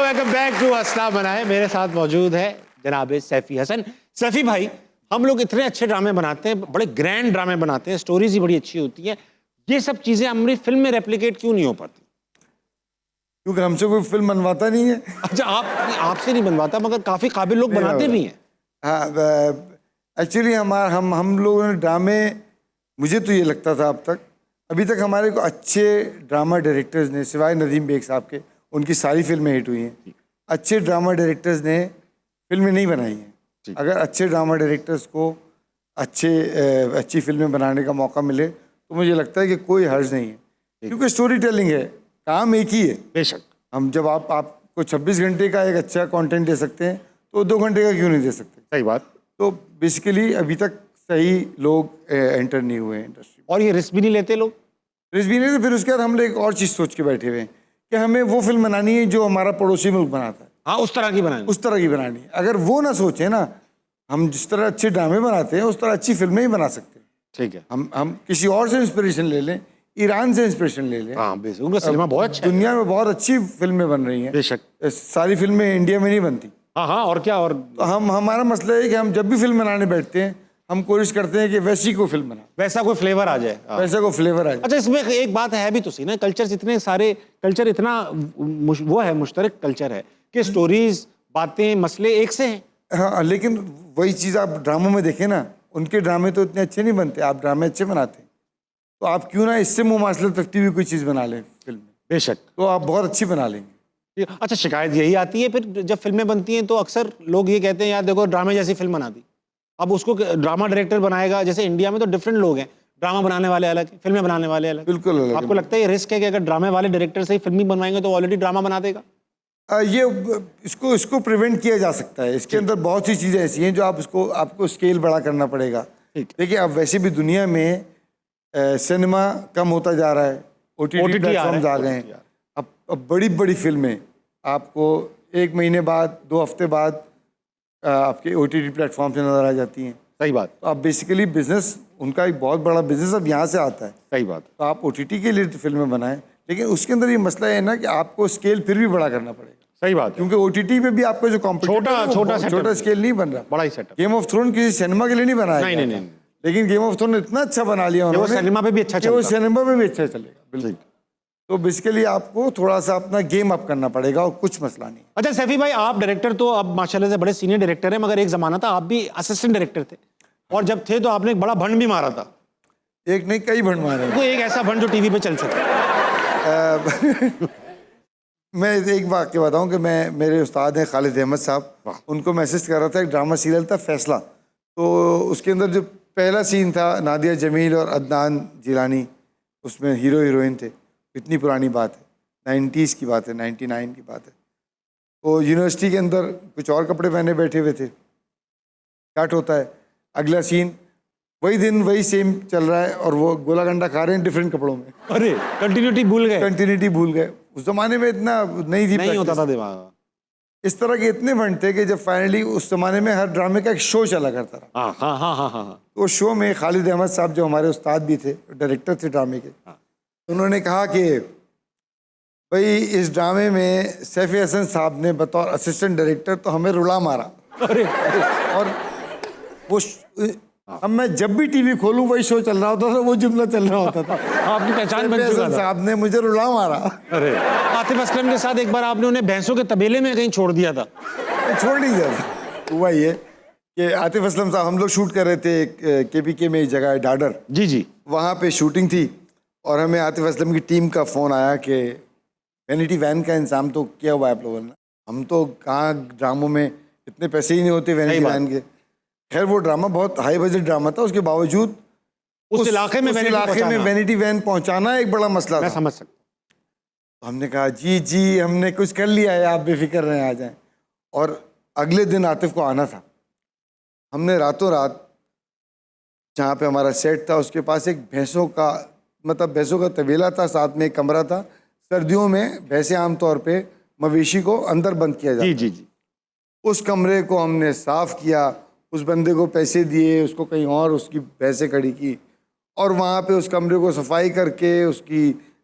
Speaker 1: वेलकम बैक टू अस्सलाम बनाए। मेरे साथ मौजूद है जनाब सैफी हसन। सैफी भाई, हम लोग इतने अच्छे ड्रामे बनाते हैं, बड़े ग्रैंड ड्रामे बनाते हैं, स्टोरीज ही बड़ी अच्छी होती है। ये सब चीजें हमारी फिल्म में रेप्लिकेट क्यों नहीं हो पाती?
Speaker 2: क्योंकि हमसे कोई फिल्म बनवाता नहीं है।
Speaker 1: अच्छा, आपसे नहीं बनवाता, मगर काफी काबिल लोग बनाते भी हैं।
Speaker 2: हाँ, एक्चुअली हम लोगों ने ड्रामे, मुझे तो ये लगता था अब तक, अभी तक हमारे को अच्छे ड्रामा डायरेक्टर्स ने, सिवाय नदीम बेग साहब के, उनकी सारी फिल्में हिट हुई हैं, अच्छे ड्रामा डायरेक्टर्स ने फिल्में नहीं बनाई हैं। अगर अच्छे ड्रामा डायरेक्टर्स को अच्छी फिल्में बनाने का मौका मिले तो मुझे लगता है कि कोई हर्ज नहीं है, क्योंकि स्टोरी टेलिंग है, काम एक ही है।
Speaker 1: बेशक।
Speaker 2: हम जब आपको 26 घंटे का एक अच्छा कंटेंट दे सकते हैं तो 2 घंटे का क्यों नहीं दे सकते?
Speaker 1: सही बात।
Speaker 2: तो बेसिकली अभी तक सही लोग एंटर नहीं हुए हैं इंडस्ट्री में।
Speaker 1: और ये रिस्क भी नहीं लेते लोग।
Speaker 2: रिस्क भी नहीं, तो फिर उसके बाद हम लोग एक और चीज़ सोच के बैठे हुए हैं कि हमें वो फिल्म बनानी है जो हमारा पड़ोसी मुल्क बनाता है।
Speaker 1: हाँ, उस तरह की बनानी।
Speaker 2: उस तरह की बनानी है। अगर वो ना सोचे ना, हम जिस तरह अच्छे ड्रामे बनाते हैं उस तरह अच्छी फिल्में ही बना सकते हैं।
Speaker 1: ठीक है।
Speaker 2: हम किसी और से इंस्पिरेशन ले लें, ईरान से इंस्पिरेशन ले लें।
Speaker 1: हाँ, बेशक, उनका सिनेमा बहुत अच्छा है।
Speaker 2: दुनिया में बहुत अच्छी फिल्में बन रही हैं।
Speaker 1: बेशक।
Speaker 2: सारी फिल्में इंडिया में नहीं बनती।
Speaker 1: हाँ हाँ, और क्या। और
Speaker 2: तो हमारा मसला है कि हम जब भी फिल्म बनाने बैठते हैं हम कोशिश करते हैं कि वैसी को फिल्म बना,
Speaker 1: वैसा कोई फ्लेवर आ जाए। हाँ।
Speaker 2: वैसा को फ्लेवर आ जाए।
Speaker 1: अच्छा, इसमें एक बात है भी तो सी ना, कल्चर इतने सारे, कल्चर इतना वो है, मुश्तरक कल्चर है कि स्टोरीज, बातें, मसले एक से हैं।
Speaker 2: हाँ, लेकिन वही चीज़ आप ड्रामों में देखें ना, उनके ड्रामे तो इतने अच्छे नहीं बनते, आप ड्रामे अच्छे बनाते हैं, तो आप क्यों ना इससे मुमासलत रखती हुई कोई चीज़ बना लें फिल्म में,
Speaker 1: बेशक।
Speaker 2: तो आप बहुत अच्छी बना लेंगे।
Speaker 1: अच्छा, शिकायत यही आती है फिर जब फिल्में बनती हैं तो अक्सर लोग ये कहते हैं यार देखो ड्रामे जैसी फिल्म बना दी। अब उसको ड्रामा डायरेक्टर बनाएगा, जैसे इंडिया में तो डिफरेंट लोग हैं, ड्रामा बनाने वाले अलग, फिल्में बनाने वाले अलग।
Speaker 2: बिल्कुल अलग।
Speaker 1: आपको लगता है ये रिस्क है कि अगर ड्रामे वाले डायरेक्टर से ही फिल्म बनवाएंगे तो ऑलरेडी ड्रामा बना देगा?
Speaker 2: ये इसको प्रिवेंट किया जा सकता है। इसके अंदर बहुत सी चीज़ें ऐसी हैं जो आपको स्केल बड़ा करना पड़ेगा। देखिए, अब वैसे भी दुनिया में सिनेमा कम होता जा रहा है, OTT प्लेटफॉर्म्स आ गए हैं। अब बड़ी बड़ी फिल्में आपको 1 महीने बाद, 2 हफ्ते बाद आपके OTT प्लेटफॉर्म से नज़र आ जाती हैं।
Speaker 1: सही बात।
Speaker 2: तो अब बेसिकली बिजनेस, उनका एक बहुत बड़ा बिजनेस अब यहाँ से आता है।
Speaker 1: सही बात।
Speaker 2: तो आप OTT के लिए फिल्में बनाएं, लेकिन उसके अंदर ये मसला है ना कि आपको स्केल फिर भी बड़ा करना पड़ेगा।
Speaker 1: सही बात है।
Speaker 2: क्योंकि OTT में भी आपका जो छोटा स्केल नहीं बन रहा।
Speaker 1: बड़ा ही सेटअप।
Speaker 2: गेम ऑफ थ्रोन किसी सिनेमा के लिए नहीं बनाया
Speaker 1: नहीं,
Speaker 2: गया
Speaker 1: नहीं,
Speaker 2: था।
Speaker 1: नहीं।
Speaker 2: लेकिन गेम ऑफ थ्रोन इतना अच्छा बना लिया
Speaker 1: वो
Speaker 2: उन्होंने
Speaker 1: सिनेमा पे भी अच्छा
Speaker 2: कि वो
Speaker 1: चलता।
Speaker 2: सिनेमा में भी अच्छा चलेगा। बिल्कुल। तो बेसिकली आपको थोड़ा सा अपना गेम अप करना पड़ेगा और कुछ मसला नहीं।
Speaker 1: अच्छा सैफी भाई, आप डायरेक्टर तो अब माशाल्लाह से बड़े सीनियर डायरेक्टर हैं, मगर एक जमाना था आप भी असिस्टेंट डायरेक्टर थे, और जब थे तो आपने एक बड़ा भंड भी मारा था।
Speaker 2: एक नहीं, कई भंड मारे हैं।
Speaker 1: कोई एक ऐसा भंड जो टीवी पे चल सके।
Speaker 2: मैं एक वाक़या बताऊं कि मेरे उस्ताद हैं खालिद अहमद साहब, उनको मैं असिस्ट कर रहा था। एक ड्रामा सीरियल था फैसला, तो उसके अंदर जो पहला सीन था, नादिया जमील और अदनान जिलानी उसमें हीरो हीरोइन थे। इतनी पुरानी बात है, 90s की बात है, 99 की बात है। तो यूनिवर्सिटी के अंदर कुछ और कपड़े पहने बैठे हुए थे। कट होता है, अगला सीन वही दिन वही सेम चल रहा है और वो गोला गंडा खा रहे हैं डिफरेंट कपड़ों में।
Speaker 1: अरे कंटिन्यूटी भूल गए।
Speaker 2: कंटिन्यूटी भूल गए। उस जमाने में इतना नहीं थी,
Speaker 1: नहीं होता था दिमाग।
Speaker 2: इस तरह के इतने भंड थे कि जब फाइनली उस जमाने में हर ड्रामे का एक शो चला करता रहा।
Speaker 1: हाँ हाँ हाँ हाँ हाँ।
Speaker 2: तो शो में खालिद अहमद साहब जो हमारे उस्ताद भी थे, डायरेक्टर थे ड्रामे के, उन्होंने कहा कि भाई इस ड्रामे में सैफी हसन साहब ने बतौर असिस्टेंट डायरेक्टर तो हमें रुला मारा।
Speaker 1: अरे
Speaker 2: और वो अब मैं जब भी टीवी खोलूं वही शो चल रहा होता था, वो जुमला चल रहा होता था।
Speaker 1: आपकी पहचान बन चुका था।
Speaker 2: साहब ने मुझे रुला मारा।
Speaker 1: अरे आतिफ असलम के साथ एक बार आपने उन्हें भैंसों के तबेले में कहीं छोड़ दिया था।
Speaker 2: छोड़ नहीं दिया था। हुआ ये कि आतिफ असलम साहब, हम लोग शूट कर रहे थे KPK में, एक जगह है डाडर,
Speaker 1: जी जी,
Speaker 2: वहाँ पे शूटिंग थी और हमें आतिफ असलम की टीम का फ़ोन आया कि वैनिटी वैन का इंतजाम तो किया हुआ है आप लोगों ने। हम तो कहाँ, ड्रामों में इतने पैसे ही नहीं होते वैनिटी वैन के। खैर वो ड्रामा बहुत हाई बजट ड्रामा था, उसके बावजूद
Speaker 1: उस इलाके में
Speaker 2: वैनिटी वैन पहुंचाना एक बड़ा मसला
Speaker 1: मैं
Speaker 2: था।
Speaker 1: समझ सकता
Speaker 2: तो हमने कहा जी हमने कुछ कर लिया है, आप बेफिक्र रहें, आ जाएं। और अगले दिन आतिफ को आना था। हमने रातों रात जहाँ पे हमारा सेट था उसके पास एक भैंसों का तबेला था, साथ में एक कमरा था। सर्दियों में भैंसें आमतौर पे मवेशी को अंदर बंद किया जाता
Speaker 1: जी
Speaker 2: है।
Speaker 1: जी जी,
Speaker 2: उस कमरे को हमने साफ़ किया, उस बंदे को पैसे दिए, उसको कहीं और उसकी भैंसें खड़ी की और वहाँ पे उस कमरे को सफाई करके, उसकी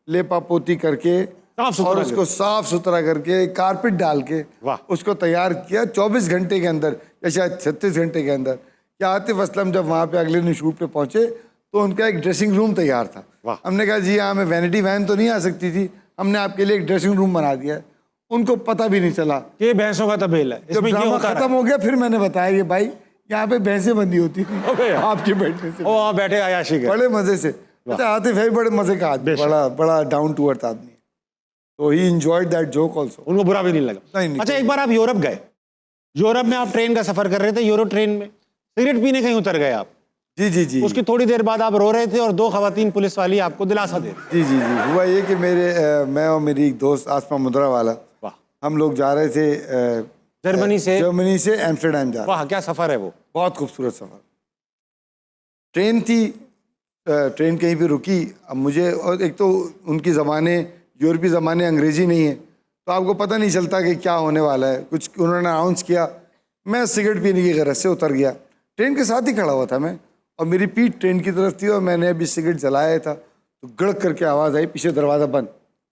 Speaker 2: लेपा पोती करके और उसको साफ सुथरा करके, कारपेट डाल के उसको तैयार किया 24 घंटे के अंदर या शायद 36 घंटे के अंदर। क्या आतिफ असलम जब वहाँ पे अगले दिन शूट पे पहुँचे तो उनका एक ड्रेसिंग रूम तैयार था। हमने कहा जी हाँ, मैं वैनिटी वैन तो नहीं आ सकती थी, हमने आपके लिए एक ड्रेसिंग रूम बना दिया है। उनको पता भी नहीं चला
Speaker 1: ये भैंसों का तबेला है।
Speaker 2: जब ड्रामा खत्म हो गया फिर मैंने बताया कि भाई यहाँ पे भैंसें बंधी होती थी आपके बैठने से।
Speaker 1: वहाँ बैठे आयाशी के
Speaker 2: बड़े मजे से। अच्छा, आतिफ है बड़े मजे का आदमी, बड़ा डाउन टू अर्थ आदमी है, तो ही एंजॉयड दैट जोक आल्सो।
Speaker 1: उनको बुरा भी नहीं लगा।
Speaker 2: नहीं।
Speaker 1: अच्छा, एक बार आप यूरोप गए, यूरोप में आप ट्रेन का सफर कर रहे थे, यूरो ट्रेन में सिगरेट पीने कहीं उतर गए आप।
Speaker 2: जी।
Speaker 1: उसकी थोड़ी देर बाद आप रो रहे थे और दो खवातीन पुलिस वाली आपको दिलासा दे।
Speaker 2: जी। हुआ ये कि मैं और मेरी एक दोस्त आसमा मुद्रा वाला, हम लोग जा रहे थे जर्मनी से एम्स्टर्डम जा रहे।
Speaker 1: वाह, क्या सफर है वो,
Speaker 2: बहुत खूबसूरत सफर। ट्रेन थी, ट्रेन कहीं पे रुकी। अब मुझे, और एक तो उनकी ज़माने, यूरोपीय ज़माने, अंग्रेज़ी नहीं है तो आपको पता नहीं चलता कि क्या होने वाला है। कुछ उन्होंने अनाउंस किया, मैं सिगरेट पीने की गरज से उतर गया। ट्रेन के साथ ही खड़ा हुआ था मैं और मेरी पीठ ट्रेन की तरफ थी और मैंने अभी सिगरेट जलाया था तो गड़क करके आवाज़ आई, पीछे दरवाज़ा बंद।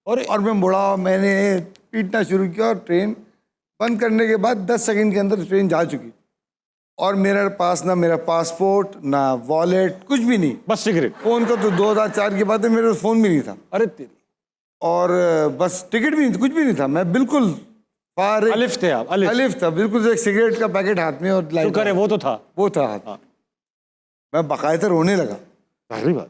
Speaker 2: और मैं मुड़ा, मैंने पीटना शुरू किया और ट्रेन बंद करने के बाद 10 सेकंड के अंदर ट्रेन जा चुकी और मेरे पास ना मेरा पासपोर्ट, ना वॉलेट, कुछ भी नहीं,
Speaker 1: बस सिगरेट।
Speaker 2: फ़ोन का तो 2004 की बात है, मेरे पास फ़ोन भी नहीं था।
Speaker 1: अरे तेरी,
Speaker 2: और बस टिकट भी नहीं था, कुछ भी नहीं था। मैं बिल्कुल
Speaker 1: अलिफ थे आप,
Speaker 2: अलिफ था बिल्कुल। एक सिगरेट का पैकेट हाथ में और लाइट,
Speaker 1: करे वो तो था,
Speaker 2: वो था हाथ में। मैं बाकायदा रोने लगा।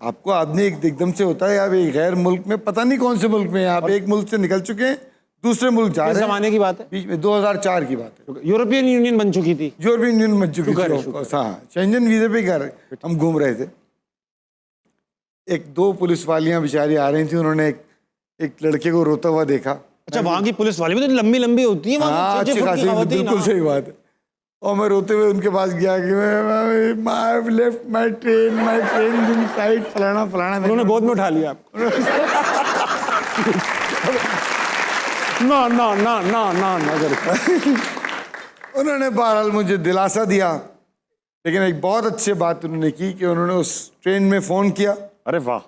Speaker 2: आपको आदमी एकदम से होता है, आप एक गैर मुल्क में, पता नहीं कौन से मुल्क में, आप एक मुल्क से निकल चुके हैं दूसरे मुल्क जा रहे हैं।
Speaker 1: जमाने की बात है,
Speaker 2: बीच में 2004 की बात है।
Speaker 1: यूरोपियन यूनियन बन चुकी थी,
Speaker 2: यूरोपियन यूनियन बन चुकी थी। हाँ, शेंजन वीज़े पे हम घूम रहे थे। एक दो पुलिस वालियाँ बेचारी आ रही थी, उन्होंने एक लड़के को रोता हुआ देखा।
Speaker 1: अच्छा, वहाँ की पुलिस वाली भी तो लंबी लंबी होती है,
Speaker 2: हाँ, अच्छी खासी, बिल्कुल सही बात है। और मैं रोते हुए उनके पास गया कि मैं लेफ्ट माय ट्रेन इनसाइड फलाना।
Speaker 1: उन्होंने गोद में उठा लिया आपको। ना
Speaker 2: उन्होंने बहरहाल मुझे दिलासा दिया, लेकिन एक बहुत अच्छी बात उन्होंने की कि उन्होंने उस ट्रेन में फ़ोन किया।
Speaker 1: अरे वाह,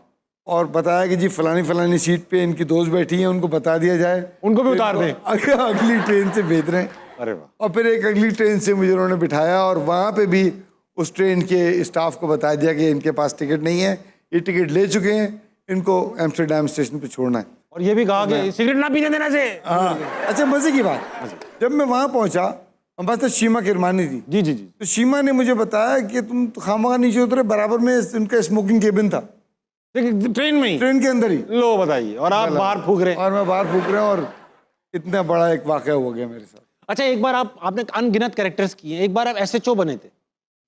Speaker 2: और बताया कि जी फलानी सीट पे इनकी दोस्त बैठी हैं, उनको बता दिया जाए,
Speaker 1: उनको भी उतार दें,
Speaker 2: अगली ट्रेन से भेज रहे हैं।
Speaker 1: अरे वाह।
Speaker 2: और फिर एक अगली ट्रेन से मुझे उन्होंने बिठाया और वहाँ पे भी उस ट्रेन के स्टाफ को बता दिया कि इनके पास टिकट नहीं है, ये टिकट ले चुके हैं, इनको एम्स्टर्डम स्टेशन पे छोड़ना है।
Speaker 1: और ये भी कहा कि सिगरेट ना पीने देना से।
Speaker 2: हाँ, अच्छा, मजे की बात, जब मैं वहाँ पहुँचा, हमारे पास तो शीमा किरमानी थी।
Speaker 1: जी।
Speaker 2: तो शीमा ने मुझे बताया कि तुम खामखा नीचे उतरे, बराबर में उनका स्मोकिंग केबिन था
Speaker 1: ट्रेन में ही,
Speaker 2: ट्रेन के अंदर ही।
Speaker 1: लो बताइए, और आप बाहर फूक रहे हैं।
Speaker 2: और मैं बाहर फूक रहा हूँ और इतना बड़ा एक वाक़या हो गया मेरे साथ।
Speaker 1: अच्छा, एक बार आपने अनगिनत कैरेक्टर्स किए, एक बार आप SHO बने थे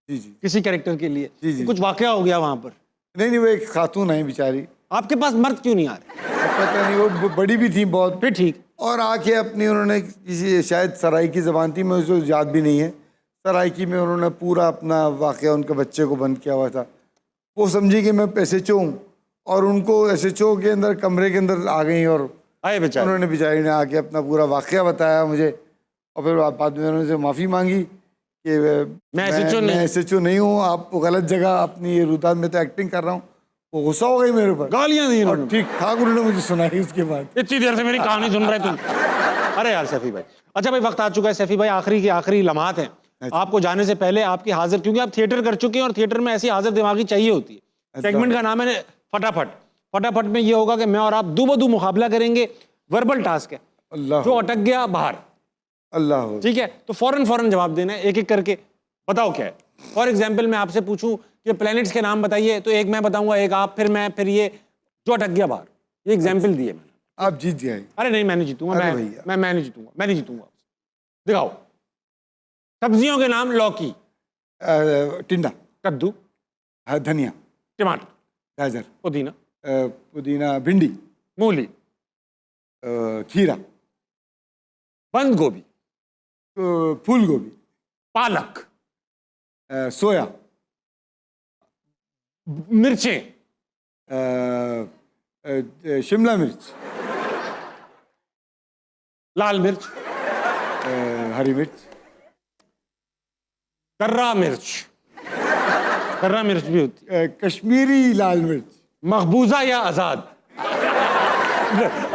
Speaker 2: जी।
Speaker 1: किसी कैरेक्टर के लिए।
Speaker 2: जी।
Speaker 1: कुछ वाकया हो गया वहां पर?
Speaker 2: नहीं, वो एक खातून है बेचारी।
Speaker 1: आपके पास मर्द क्यों नहीं आ रहे?
Speaker 2: पता नहीं, वो बड़ी भी थी बहुत।
Speaker 1: फिर ठीक।
Speaker 2: और आके अपनी उन्होंने किसी, शायद सराइकी ज़बान थी, मुझे उसको याद भी नहीं है, सराइकी में उन्होंने पूरा अपना वाक़या उनके बच्चे को बंद किया हुआ था। वो समझी कि मैं SHO हूँ और उनको SHO के अंदर कमरे के अंदर आ गई और
Speaker 1: आए बेचारे,
Speaker 2: उन्होंने बेचारी ने आके अपना पूरा वाक़या बताया मुझे। और फिर बाद में उन्होंने माफ़ी मांगी कि मैं SHO नहीं हूँ, आप गलत जगह अपनी ये रुदात में तो एक्टिंग कर रहा हूँ। वो गुस्सा हो गई मेरे ऊपर,
Speaker 1: गालियाँ दी
Speaker 2: और ठीक ठाक उन्होंने मुझे सुनाई उसके बाद।
Speaker 1: इतनी देर से मेरी कहानी सुन रहे तुम। अरे यार सैफी भाई, अच्छा भाई, वक्त आ चुका है सैफी भाई, आखिरी के आखिरी लम्हात हैं, आपको जाने से पहले आपकी हाजिर, क्योंकि आप थिएटर कर चुके हैं और थिएटर में ऐसी हाजिर दिमागी चाहिए होती है। सेगमेंट का नाम है फटाफट। फटाफट में ये होगा कि मैं और आप दो बदू मुकाबला करेंगे, वर्बल टास्क है।
Speaker 2: अल्लाह
Speaker 1: जो अटक गया बाहर।
Speaker 2: अल्लाह।
Speaker 1: ठीक है, तो फौरन फौरन जवाब देना है, एक एक करके। बताओ क्या है। फॉर एग्जाम्पल मैं आपसे पूछूं कि प्लैनेट्स के नाम बताइए, तो एक मैं बताऊंगा, एक आप, फिर मैं, फिर ये। जो अटक गया बाहर, ये एग्जाम्पल दिए मैंने।
Speaker 2: आप जीत जाएंगे।
Speaker 1: अरे नहीं, मैं नहीं जीतूंगा।
Speaker 2: अरे
Speaker 1: मैं
Speaker 2: भैया।
Speaker 1: मैं नहीं जीतूंगा, मैं नहीं जीतूंगा। दिखाओ। सब्जियों के नाम। लौकी,
Speaker 2: टिंडा,
Speaker 1: कद्दू,
Speaker 2: धनिया,
Speaker 1: टमाटर,
Speaker 2: गाजर,
Speaker 1: पुदीना,
Speaker 2: पुदीना, भिंडी,
Speaker 1: मूली,
Speaker 2: खीरा,
Speaker 1: बंद गोभी,
Speaker 2: फूल गोभी,
Speaker 1: पालक,
Speaker 2: सोया,
Speaker 1: मिर्चें,
Speaker 2: शिमला मिर्च,
Speaker 1: लाल मिर्च,
Speaker 2: हरी मिर्च,
Speaker 1: कर्रा मिर्च। कर्रा मिर्च भी होती है।
Speaker 2: कश्मीरी लाल मिर्च,
Speaker 1: मकबूजा या आजाद।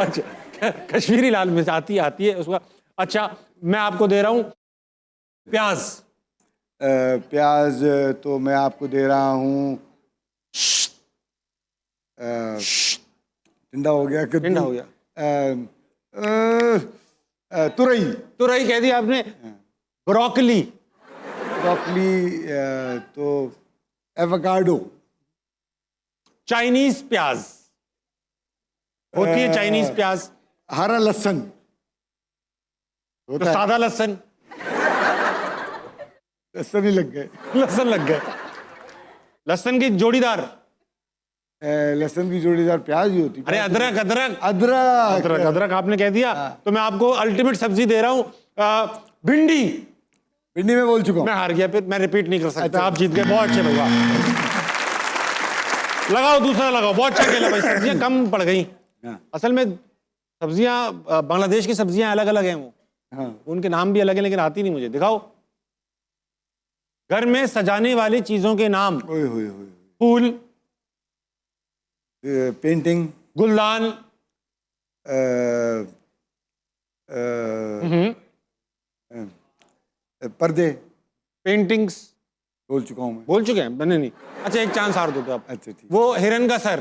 Speaker 1: अच्छा, कश्मीरी लाल मिर्च आती है उसका। अच्छा, मैं आपको दे रहा हूं प्याज।
Speaker 2: प्याज तो मैं आपको दे रहा हूँ, टिंडा हो गया,
Speaker 1: टिंडा हो गया।
Speaker 2: तुरई,
Speaker 1: तुरई कह दिया आपने। ब्रोकली,
Speaker 2: ब्रोकली, तो एवोकाडो,
Speaker 1: चाइनीज प्याज होती है, चाइनीज प्याज।
Speaker 2: हरा लहसुन
Speaker 1: तो
Speaker 2: होता है।
Speaker 1: सादा लहसन।
Speaker 2: लहसुन ही लग गए।
Speaker 1: लहसन लग गए। लहसन की जोड़ीदार।
Speaker 2: लहसुन की जोड़ीदार प्याज ही होती है।
Speaker 1: अरे अदरक, अदरक,
Speaker 2: अदरक,
Speaker 1: अदरक, अदरक आपने कह दिया। तो मैं आपको अल्टीमेट सब्जी दे रहा हूं, भिंडी।
Speaker 2: भिंडी में बोल चुका हूँ।
Speaker 1: मैं हार गया, फिर मैं रिपीट नहीं कर सकता।
Speaker 2: अच्छा।
Speaker 1: आप जीत गए। बहुत अच्छे भैया। लगाओ दूसरा, लगाओ। बहुत अच्छा खेला भाई। सब्जियां कम पड़ गई।
Speaker 2: हाँ।
Speaker 1: असल में सब्जियां, बांग्लादेश की सब्जियां अलग अलग हैं। वो
Speaker 2: हाँ।
Speaker 1: उनके नाम भी अलग हैं, लेकिन आती नहीं मुझे। दिखाओ। घर में सजाने वाली चीजों के नाम।
Speaker 2: ओए होए होए।
Speaker 1: फूल,
Speaker 2: पेंटिंग,
Speaker 1: गुलदान,
Speaker 2: पर्दे,
Speaker 1: पेंटिंग्स।
Speaker 2: बोल चुका हूँ मैं।
Speaker 1: बोल चुके हैं मैंने? नहीं। अच्छा, एक चांस हार दो तो आप।
Speaker 2: अच्छा ठीक।
Speaker 1: वो हिरन का सर।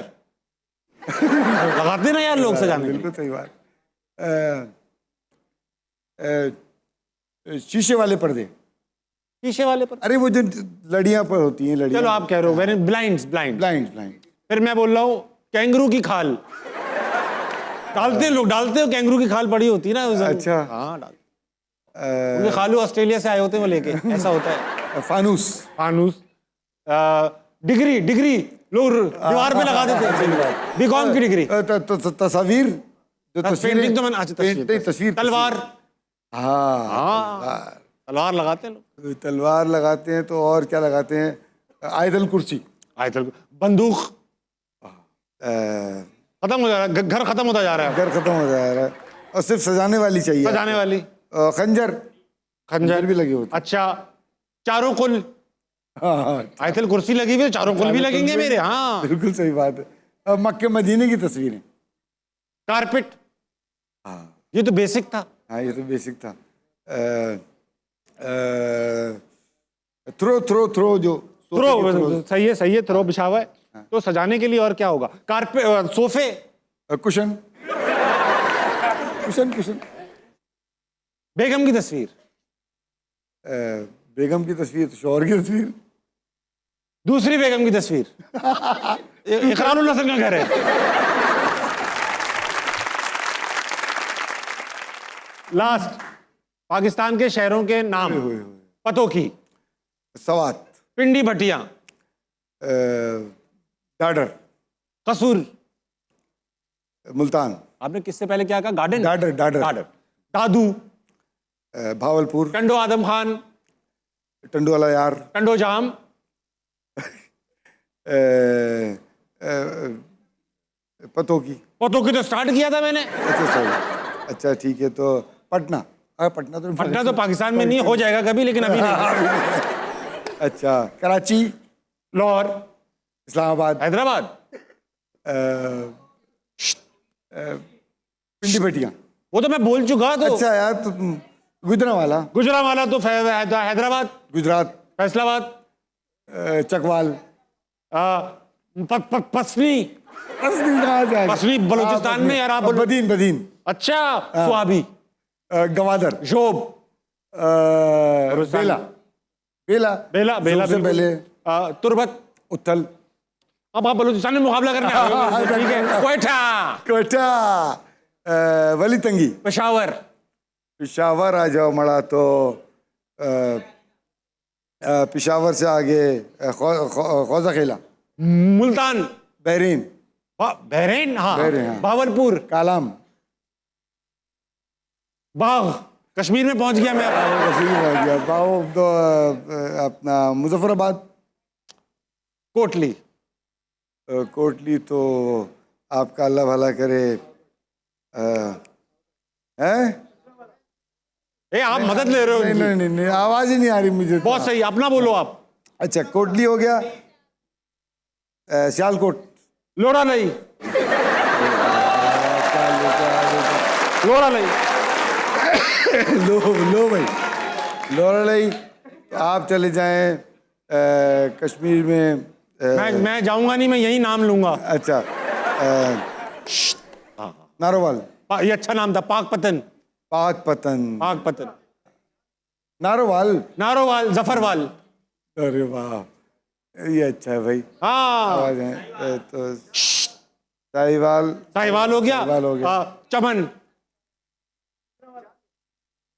Speaker 1: लगाते ना यार लोग सजाने के लिए।
Speaker 2: बिल्कुल सही बात। शीशे वाले पर्दे।
Speaker 1: शीशे वाले पर।
Speaker 2: अरे वो जो लड़ियां पर होती हैं, लड़ियां।
Speaker 1: चलो आप कह रहे हो very blinds, blind.
Speaker 2: Blind, blind.
Speaker 1: फिर मैं बोल रहा हूँ कैंगरू की खाल। डालते हैं लोग, डालते हो। कैंगरू की खाल पड़ी होती है ना उस दिन।
Speaker 2: अच्छा।
Speaker 1: हाँ, डाल। उनके खालू ऑस्ट्रेलिया से आए होते हैं वो लेके। ऐसा होता है।
Speaker 2: फानूस।
Speaker 1: फानूस। डिग्री, डिग्री लोग दीवार पे लगा देते हैं। बीकॉम की डिग्री।
Speaker 2: तस्वीर, जो तस्वीरें।
Speaker 1: पेंटिंग तो मैंने। अच्छा,
Speaker 2: तस्वीर।
Speaker 1: तलवार।
Speaker 2: हाँ,
Speaker 1: हाँ, तलवार लगाते हैं लोग।
Speaker 2: तलवार लगाते हैं। तो और क्या लगाते हैं? आयतल कुर्सी।
Speaker 1: आयतल। बंदूक। खत्म हो जा रहा है, घर खत्म होता जा रहा है।
Speaker 2: घर खत्म हो जा रहा है और सिर्फ सजाने वाली चाहिए।
Speaker 1: सजाने वाली।
Speaker 2: खंजर।
Speaker 1: खंजर
Speaker 2: भी लगे होते।
Speaker 1: अच्छा, चारों कुल।
Speaker 2: हाँ हाँ,
Speaker 1: आयतल कुर्सी लगी हुई है, चारों कुल भी लगेंगे मेरे। हाँ,
Speaker 2: बिल्कुल सही बात है। मक्के मदीने की तस्वीरें।
Speaker 1: कारपेट।
Speaker 2: हाँ
Speaker 1: ये तो बेसिक था।
Speaker 2: हाँ, ये तो बेसिक था। थ्रो, थ्रो, थ्रो, जो
Speaker 1: थ्रो। सही है, सही है। थ्रो बिछा हुआ है। तो सजाने के लिए और क्या होगा? कारपेट, सोफे,
Speaker 2: कुशन, कुशन, कुशन।
Speaker 1: बेगम की तस्वीर।
Speaker 2: बेगम की तस्वीर तो शौहर की तस्वीर।
Speaker 1: दूसरी बेगम की तस्वीर। इकरारुल हसन का घर है। लास्ट, पाकिस्तान के शहरों के नाम। पतों की।
Speaker 2: सवात,
Speaker 1: पिंडी, भटिया,
Speaker 2: डाडर,
Speaker 1: कसूर।
Speaker 2: मुल्तान।
Speaker 1: आपने किससे पहले क्या कहा? गार्डन।
Speaker 2: डाडर, डाडर,
Speaker 1: गार्डन। दादू,
Speaker 2: भावलपुर,
Speaker 1: टंडो आदम खान,
Speaker 2: टंडोवाला यार,
Speaker 1: टंडो जाम,
Speaker 2: पतों की।
Speaker 1: पतों की तो स्टार्ट किया था मैंने।
Speaker 2: अच्छा सही। अच्छा ठीक है। तो पटना। पटना तो
Speaker 1: पटना तो पाकिस्तान में नहीं, हो जाएगा कभी, लेकिन अभी नहीं।
Speaker 2: अच्छा, कराची,
Speaker 1: लाहौर,
Speaker 2: इस्लामाबाद,
Speaker 1: हैदराबाद,
Speaker 2: पिंडी भटिया।
Speaker 1: वो तो मैं बोल चुका। तो
Speaker 2: अच्छा यार, गुजरावाला,
Speaker 1: गुजरावाला तो हैदराबाद,
Speaker 2: गुजरात,
Speaker 1: फैसलाबाद,
Speaker 2: चकवाल,
Speaker 1: पसनी,
Speaker 2: पसनी कहाँ से आ गया?
Speaker 1: पसनी बलूचिस्तान में यार, आप बोलो।
Speaker 2: बदीन, बदीन,
Speaker 1: अच्छा, स्वाबी,
Speaker 2: गवादर,
Speaker 1: जोब,
Speaker 2: बेला, बेला,
Speaker 1: बेला, बेला,
Speaker 2: सबसे
Speaker 1: बिल्कुल।
Speaker 2: पहले
Speaker 1: तुर्बत।
Speaker 2: उत्थल,
Speaker 1: अब आप बलूचिस्तान में मुकाबला करने आ रहे हो, ठीक है। क्वेटा,
Speaker 2: कोटा, वली तंगी,
Speaker 1: पेशावर,
Speaker 2: पिशावर आ जाओ मड़ा तो पिशावर से आगे खौजा खेला,
Speaker 1: मुल्तान,
Speaker 2: बहरीन,
Speaker 1: बहरीन, हाँ,
Speaker 2: बहरीन, हाँ।
Speaker 1: भावलपुर,
Speaker 2: कालाम,
Speaker 1: बाघ, कश्मीर में पहुंच गया मैं।
Speaker 2: कश्मीर पहुंच गया, बाओ तो अपना मुजफ्फराबाद,
Speaker 1: कोटली,
Speaker 2: कोटली तो आपका अल्लाह भला करे, हैं?
Speaker 1: आप मदद ले रहे हो
Speaker 2: नहीं
Speaker 1: उनकी।
Speaker 2: नहीं नहीं नहीं, आवाज ही नहीं आ रही मुझे तो।
Speaker 1: बहुत सही, अपना बोलो आप।
Speaker 2: अच्छा, कोटली हो गया, सियालकोट,
Speaker 1: लोड़ा नहीं, लोड़ा नहीं,
Speaker 2: लो भाई, लोरलई। आप चले जाएं कश्मीर में,
Speaker 1: मैं जाऊंगा नहीं, मैं यही नाम लूंगा।
Speaker 2: अच्छा, नारोवाल,
Speaker 1: ये अच्छा नाम था, पाकपतन,
Speaker 2: पाकपतन,
Speaker 1: पाकपतन,
Speaker 2: नारोवाल,
Speaker 1: नारोवाल, जफरवाल।
Speaker 2: अरे वाह, ये अच्छा है भाई।
Speaker 1: हाँ,
Speaker 2: आवाज है तो साहिवाल,
Speaker 1: साहिवाल हो गया,
Speaker 2: साहिवाल हो गया।
Speaker 1: चमन,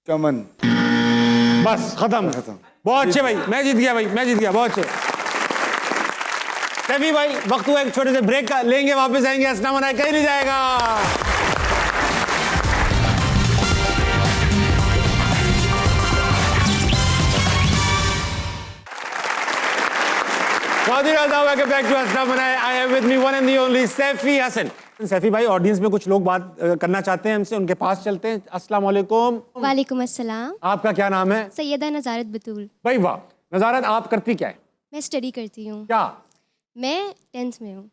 Speaker 2: चमन,
Speaker 1: बस खत्म।
Speaker 2: खत्म।
Speaker 1: बहुत अच्छे भाई, मैं जीत गया भाई, मैं जीत गया, बहुत अच्छे। सभी भाई, वक्त हुआ एक छोटे से ब्रेक का, लेंगे, वापस आएंगे, हंसना मनाए कहीं नहीं जाएगा। बैक टू हंसना मनाए। I have with me one and the only Saifi Hasan. Saifi भाई, ऑडियंस में कुछ लोग बात करना चाहते हैं हमसे, उनके पास चलते हैं। अस्सलाम वालेकुम।
Speaker 9: वालेकुम अस्सलाम।
Speaker 1: आपका क्या नाम है?
Speaker 9: सैयदा नज़ारत बतूल।
Speaker 1: भाई वाह, नज़ारत, आप करती क्या है?
Speaker 9: मैं स्टडी करती हूँ।
Speaker 1: क्या?
Speaker 9: मैं 10th में हूँ।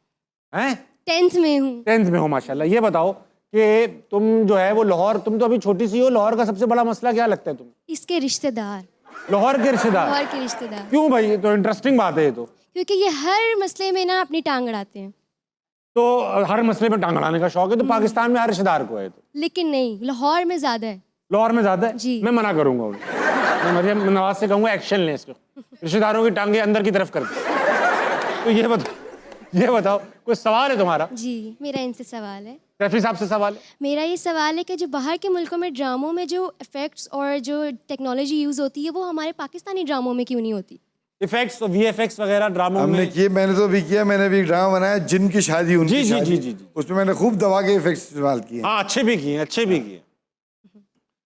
Speaker 1: हैं?
Speaker 9: 10th में हूँ।
Speaker 1: 10th में हो, माशाल्लाह। ये बताओ कि तुम जो है वो लाहौर, तुम तो अभी छोटी सी हो, लाहौर का सबसे बड़ा मसला क्या लगता है तुम्हें?
Speaker 9: इसके रिश्तेदार।
Speaker 1: लाहौर के रिश्तेदार?
Speaker 9: लाहौर के रिश्तेदार।
Speaker 1: क्यों भाई? ये तो इंटरेस्टिंग बात है ये तो।
Speaker 9: क्योंकि ये हर मसले में ना अपनी टांग अड़ाते हैं।
Speaker 1: तो हर मसले में टांग अड़ाने का शौक है, तो पाकिस्तान में हर रिश्तेदार को है तो।
Speaker 9: लेकिन नहीं, लाहौर में ज़्यादा है।
Speaker 1: लाहौर में ज्यादा है?
Speaker 9: जी।
Speaker 1: मैं मना करूंगा उन्हें। मैं मरियम नवाज से कहूंगा एक्शन लें इसको, रिश्तेदारों की टांगे अंदर की तरफ करके। तो ये बताओ कोई सवाल है तुम्हारा?
Speaker 9: जी, मेरा इनसे सवाल है।
Speaker 1: सैफी साहब से सवाल है।
Speaker 9: मेरा ये सवाल है कि जो बाहर के मुल्कों में ड्रामों में जो इफ़ेक्ट्स और जो टेक्नोलॉजी यूज़ होती है, वो हमारे पाकिस्तानी ड्रामों में क्यों नहीं होती?
Speaker 1: इफेक्ट्स और वीएफएक्स वगैरह ड्रामों
Speaker 2: हमने
Speaker 1: में
Speaker 2: किए, मैंने तो भी किया। मैंने भी एक ड्रामा बनाया, जिन की शादी, उनकी
Speaker 1: जी, जी,
Speaker 2: शादी।
Speaker 1: जी, जी, जी।
Speaker 2: उसमें मैंने खूब दवा के इफेक्ट्स इस्तेमाल किए।
Speaker 1: हाँ, अच्छे भी किए, अच्छे भी किए।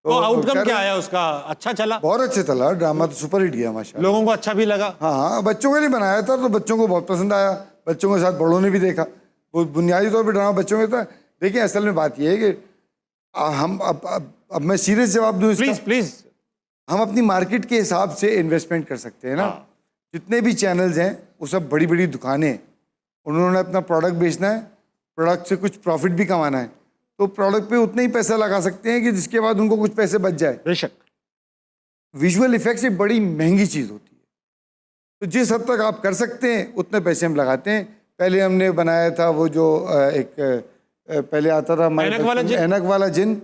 Speaker 1: तो आउटकम
Speaker 2: कर-
Speaker 1: क्या आया उसका? अच्छा चला?
Speaker 2: बहुत अच्छे चला ड्रामा, तो सुपर हिट गया माशाल्लाह।
Speaker 1: लोगों को अच्छा भी लगा?
Speaker 2: हाँ हाँ, बच्चों के लिए बनाया था तो बच्चों को बहुत पसंद आया। बच्चों के साथ बड़ों ने भी देखा। वो बुनियादी तौर पर ड्रामा बच्चों में था। देखिए, असल में बात यह है कि हम अब मैं सीरियस जवाब दूँ इसका।
Speaker 1: Please please.
Speaker 2: हम अपनी मार्केट के हिसाब से इन्वेस्टमेंट कर सकते हैं ना। जितने भी चैनल्स हैं वो सब बड़ी बड़ी दुकानें हैं। उन्होंने अपना प्रोडक्ट बेचना है, प्रोडक्ट से कुछ प्रॉफिट भी कमाना है, तो प्रोडक्ट पे उतना ही पैसा लगा सकते हैं कि जिसके बाद उनको कुछ पैसे बच जाए।
Speaker 1: बेशक।
Speaker 2: विजुअल इफेक्ट्स एक बड़ी महंगी चीज़ होती है, तो जिस हद तक आप कर सकते हैं उतने पैसे हम लगाते हैं। पहले हमने बनाया था वो जो पहले आता था हमारे
Speaker 1: ऐनक वाला जिन?
Speaker 2: ऐनक वाला जिन।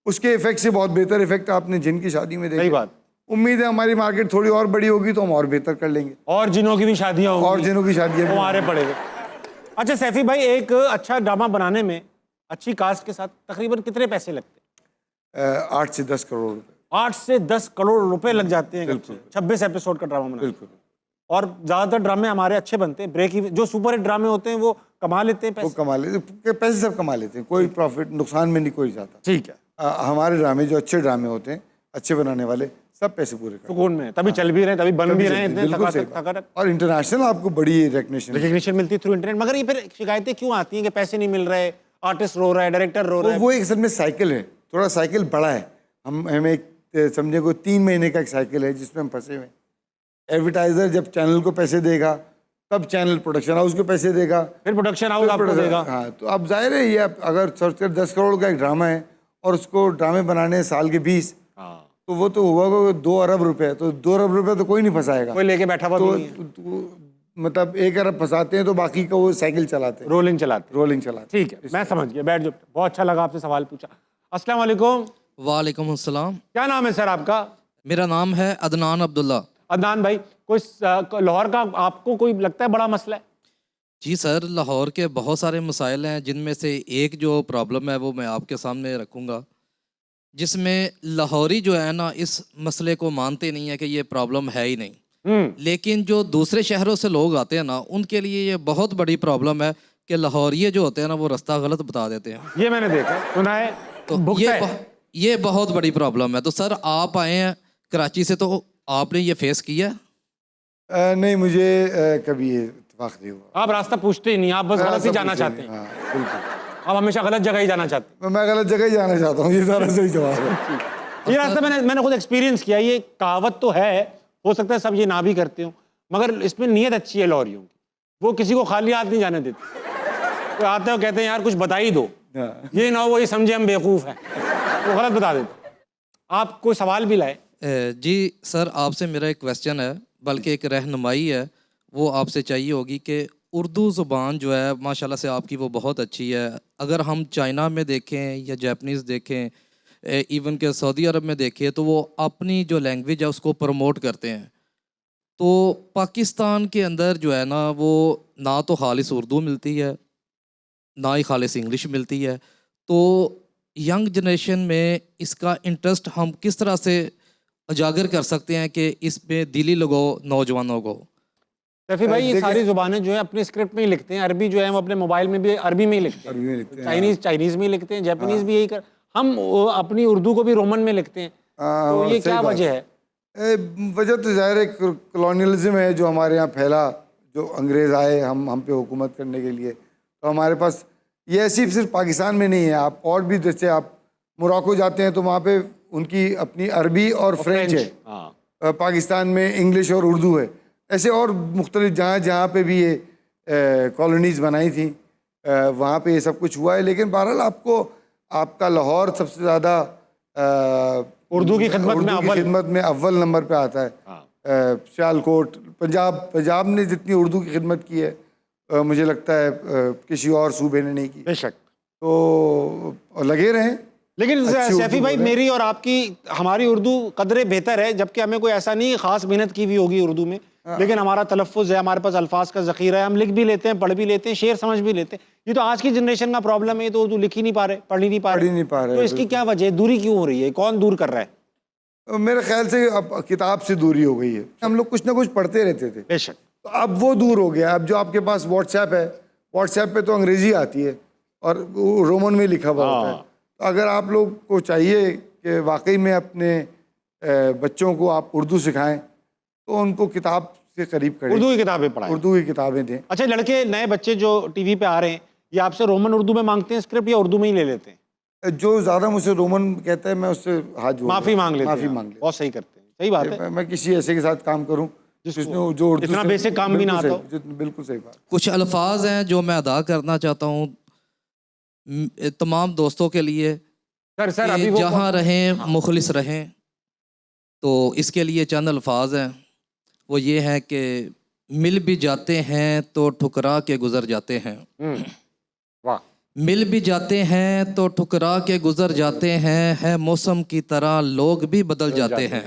Speaker 2: उसके इफेक्ट से बहुत बेहतर इफेक्ट आपने जिन की शादी में देखे।
Speaker 1: सही बात।
Speaker 2: उम्मीद है हमारी मार्केट थोड़ी और बड़ी होगी तो हम और बेहतर कर लेंगे।
Speaker 1: और जिनों की भी शादियां होंगी।
Speaker 2: और जिनों की शादियां भी
Speaker 1: हमारे पड़ेगा। अच्छा सैफी भाई, एक अच्छा ड्रामा बनाने में अच्छी कास्ट के साथ तकरीबन कितने पैसे लगते हैं?
Speaker 2: 8 से 10 करोड़ रुपए।
Speaker 1: 8 से 10 करोड़ रुपए लग जाते हैं।
Speaker 2: बिल्कुल।
Speaker 1: 26 एपिसोड का ड्रामा बनाने।
Speaker 2: बिल्कुल।
Speaker 1: और ज्यादातर ड्रामे हमारे अच्छे बनते हैं, ब्रेक जो सुपर हिट ड्रामे होते हैं वो कमा लेते हैं
Speaker 2: वो
Speaker 1: पैसे।
Speaker 2: कमा लेते, पैसे सब कमा लेते हैं, कोई प्रॉफिट नुकसान में नहीं कोई जाता।
Speaker 1: ठीक है।
Speaker 2: हमारे ड्रामे जो अच्छे ड्रामे होते हैं, अच्छे बनाने वाले, सब पैसे पूरे करते हैं।
Speaker 1: सुकून में तभी चल भी रहे हैं, तभी बन भी रहे हैं, इतने
Speaker 2: बिल्कुल सही
Speaker 1: थका
Speaker 2: बात। और इंटरनेशनल आपको बड़ी रिकग्निशन
Speaker 1: मिलती है थ्रू इंटरनेट। मगर ये फिर शिकायतें क्यों आती हैं कि पैसे नहीं मिल रहे, आर्टिस्ट रो रहा है, डायरेक्टर रो रहा है?
Speaker 2: वो एक असल में साइकिल है, थोड़ा साइकिल बड़ा है। हमें एक समझे को 3 महीने का एक साइकिल है जिसमें हम फंसे हुए हैं। एडवर्टाइजर जब चैनल को पैसे देगा तब चैनल प्रोडक्शन हाउस को पैसे देगा,
Speaker 1: फिर प्रोडक्शन हाउस आपको देगा।
Speaker 2: हाँ, तो अब जाहिर है ये अगर सोचकर 10 करोड़ का एक ड्रामा है और उसको ड्रामे बनाने साल के 20, तो वो तो हुआ को 2 अरब रुपए, तो 2 अरब रुपए तो कोई नहीं फंसाएगा।
Speaker 1: कोई लेके बैठा हुआ
Speaker 2: तो,
Speaker 1: भी नहीं है।
Speaker 2: मतलब 1 अरब फंसाते हैं तो बाकी का वो साइकिल चलाते हैं,
Speaker 1: रोलिंग चलाते।
Speaker 2: रोलिंग चलाते।
Speaker 1: ठीक है, मैं समझ गया, बैठ जाओ। बहुत अच्छा लगा आपसे सवाल पूछा। अस्सलाम वालेकुम।
Speaker 10: वालेकुम अस्सलाम।
Speaker 1: क्या नाम है सर आपका?
Speaker 10: मेरा नाम है अदनान अब्दुल्ला।
Speaker 1: अदनान भाई, कोई लाहौर का आपको कोई लगता है बड़ा मसला है?
Speaker 10: जी सर, लाहौर के बहुत सारे मसाइल हैं, जिनमें से एक जो प्रॉब्लम है वो मैं आपके सामने रखूँगा, जिसमें लाहौरी जो है ना इस मसले को मानते नहीं है कि ये प्रॉब्लम है ही नहीं। लेकिन जो दूसरे शहरों से लोग आते हैं ना, उनके लिए ये बहुत बड़ी प्रॉब्लम है कि लाहौरिये जो होते हैं ना वो रास्ता गलत बता देते हैं।
Speaker 1: ये मैंने देखा, सुना है,
Speaker 10: तो
Speaker 1: भुगता है।
Speaker 10: ये बहुत बड़ी प्रॉब्लम है। तो सर आप आए हैं कराची से, तो आपने ये फेस किया है?
Speaker 2: नहीं, मुझे कभी ये इत्तेफाक नहीं हुआ।
Speaker 1: आप रास्ता पूछते ही नहीं, आप बस गलत ही जाना चाहते हैं।
Speaker 2: हाँ, बिल्कुल।
Speaker 1: आप हमेशा गलत जगह ही जाना चाहते
Speaker 2: मैं गलत जगह ही जाना चाहता हूँ, ये सारा सही जवाब है।
Speaker 1: हैं। ये रास्ता मैंने खुद एक्सपीरियंस किया। ये कहावत तो है, हो सकता है सब ये ना भी करते हो, मगर इसमें नीयत अच्छी है लाहौरियों की। वो किसी को खाली हाथ नहीं जाने देते। तो आते हो कहते हैं यार कुछ बता ही दो, ये ना हो वो ये समझे हम बेवकूफ़ हैं, वो गलत बता देते। आप कोई सवाल भी लाए?
Speaker 10: जी सर, आपसे मेरा एक क्वेश्चन है, बल्कि एक रहनुमाई है, वो आपसे चाहिए होगी कि उर्दू ज़ुबान जो है माशाल्लाह से आपकी वो बहुत अच्छी है। अगर हम चाइना में देखें या जापानीज़ देखें, इवन के सऊदी अरब में देखें, तो वो अपनी जो लैंग्वेज है उसको प्रमोट करते हैं। तो पाकिस्तान के अंदर जो है ना वो ना तो खालिस उर्दू मिलती है, ना ही खालिस इंग्लिश मिलती है। तो यंग जनरेशन में इसका इंटरेस्ट हम किस तरह से उजागर कर सकते हैं कि इसमें दिली लगाओ नौजवानों को?
Speaker 1: सैफी भाई, ये सारी जुबानें जो है अपने स्क्रिप्ट में ही लिखते हैं। अरबी जो है वो अपने मोबाइल में भी अरबी में ही लिखते हैं, चाइनीज़ में ही लिखते हैं, जापानीज़ भी यही कर। हम अपनी उर्दू को भी रोमन में लिखते हैं, तो ये क्या वजह है?
Speaker 2: वजह तो ज़ाहिर है कॉलोनियलिज्म है जो हमारे यहाँ फैला, जो अंग्रेज़ आए हम पे हुकूमत करने के लिए। तो हमारे पास ये ऐसी सिर्फ पाकिस्तान में नहीं है, आप और भी जैसे आप मोरक्को जाते हैं तो वहाँ पे उनकी अपनी अरबी और फ्रेंच है। पाकिस्तान में इंग्लिश और उर्दू है। ऐसे और मुख्तलिफ जहाँ पे भी ये कॉलोनीज़ बनाई थी वहाँ पे ये सब कुछ हुआ है। लेकिन बहरहाल आपका लाहौर सबसे ज़्यादा
Speaker 1: उर्दू की खिदमत में
Speaker 2: अव्वल नंबर पे आता है। सियालकोट, पंजाब ने जितनी उर्दू की खिदमत की है मुझे लगता है किसी और सूबे ने नहीं की।
Speaker 1: बेशक,
Speaker 2: तो लगे रहें।
Speaker 1: लेकिन सैफी भाई, मेरी और आपकी हमारी उर्दू कदरे बेहतर है, जबकि हमें कोई ऐसा नहीं खास मेहनत की हुई होगी उर्दू में, लेकिन हमारा तलफ़्फ़ुज़ है, हमारे पास अल्फाज का ज़ख़ीरा है, हम लिख भी लेते हैं, पढ़ भी लेते हैं, शेर समझ भी लेते हैं। ये तो आज की जनरेशन का प्रॉब्लम है, ये तो उर्दू लिख ही नहीं पा रहे, पढ़ ही नहीं पा रहे। तो इसकी क्या वजह है? दूरी क्यों हो रही है? कौन दूर कर रहा है?
Speaker 2: मेरे ख्याल से अब किताब से दूरी हो गई है। हम लोग कुछ ना कुछ पढ़ते रहते थे,
Speaker 1: बेशक,
Speaker 2: तो अब वो दूर हो गया। अब जो आपके पास व्हाट्सएप है, व्हाट्सएप पे तो अंग्रेज़ी आती है और रोमन में लिखा हुआ होता है। तो अगर आप लोग को चाहिए कि वाकई में अपने बच्चों को आप उर्दू सिखाएं तो उनको किताब से करीब करें,
Speaker 1: उर्दू की किताबें पढ़ाएं,
Speaker 2: उर्दू की किताबें दें।
Speaker 1: अच्छा, लड़के नए बच्चे जो टीवी पे आ रहे हैं, ये आपसे रोमन उर्दू में मांगते हैं स्क्रिप्ट या उर्दू में ही ले लेते हैं?
Speaker 2: जो ज़्यादा मुझसे रोमन कहता है मैं उससे हाथ जोड़
Speaker 1: माफ़ी मांग लेते हैं।
Speaker 2: माफ़ी मांग लेते।
Speaker 1: बहुत सही करते हैं, सही बात है।
Speaker 2: मैं किसी ऐसे के साथ काम करूं जिसने जो उर्दू
Speaker 1: इतना बेसिक काम भी ना आता हो।
Speaker 2: बिल्कुल सही बात।
Speaker 10: कुछ अल्फाज हैं जो मैं अदा करना चाहता हूँ तमाम दोस्तों के लिए।
Speaker 1: सर अभी वो
Speaker 10: जहाँ रहें मुखलिस रहें, तो इसके लिए चंद अल्फाज हैं। वो ये है कि मिल भी जाते हैं तो ठुकरा के गुजर जाते हैं।
Speaker 1: वाह।
Speaker 10: मिल भी जाते हैं तो ठुकरा के गुजर जाते हैं, है मौसम की तरह लोग भी बदल जाते हैं।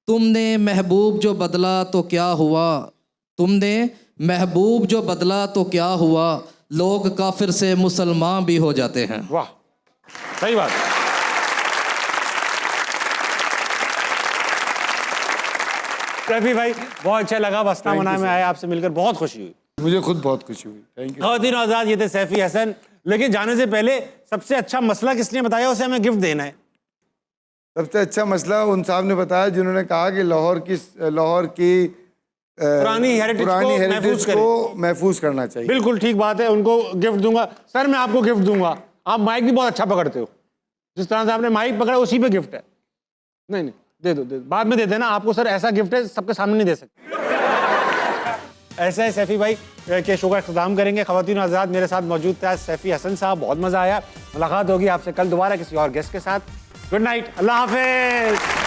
Speaker 10: तुमने महबूब जो बदला तो क्या हुआ, तुमने महबूब जो बदला तो क्या हुआ, लोग काफिर से मुसलमान भी हो जाते हैं।
Speaker 1: वाह, सही बात। सैफी भाई, बहुत अच्छा लगा, वस्ता मना में आए, आपसे मिलकर बहुत खुशी हुई।
Speaker 2: मुझे खुद बहुत खुशी हुई। Thank you.
Speaker 1: ख़वातीन और आज़ाद, ये थे सैफी हसन। लेकिन जाने से पहले सबसे अच्छा मसला किसने बताया उसे हमें गिफ्ट देना है।
Speaker 2: सबसे अच्छा मसला उन साहब ने बताया जिन्होंने कहा कि लाहौर की
Speaker 1: पुरानी हेरिटेज को
Speaker 2: महफूज करना चाहिए।
Speaker 1: बिल्कुल ठीक बात है, उनको गिफ्ट दूंगा। सर मैं आपको गिफ्ट दूंगा, आप माइक भी बहुत अच्छा पकड़ते हो, जिस तरह से आपने माइक पकड़ा उसी पे गिफ्ट है। नहीं दे दो, बाद में दे देना। आपको सर ऐसा गिफ्ट है सबके सामने नहीं दे सकते। ऐसा है सैफी भाई के शो का इख्तिताम करेंगे। ख़वातीन आज़ाद, मेरे साथ मौजूद थे आज सैफी हसन साहब, बहुत मज़ा आया। मुलाकात होगी आपसे कल दोबारा किसी और गेस्ट के साथ। गुड नाइट, अल्लाह हाफिज़।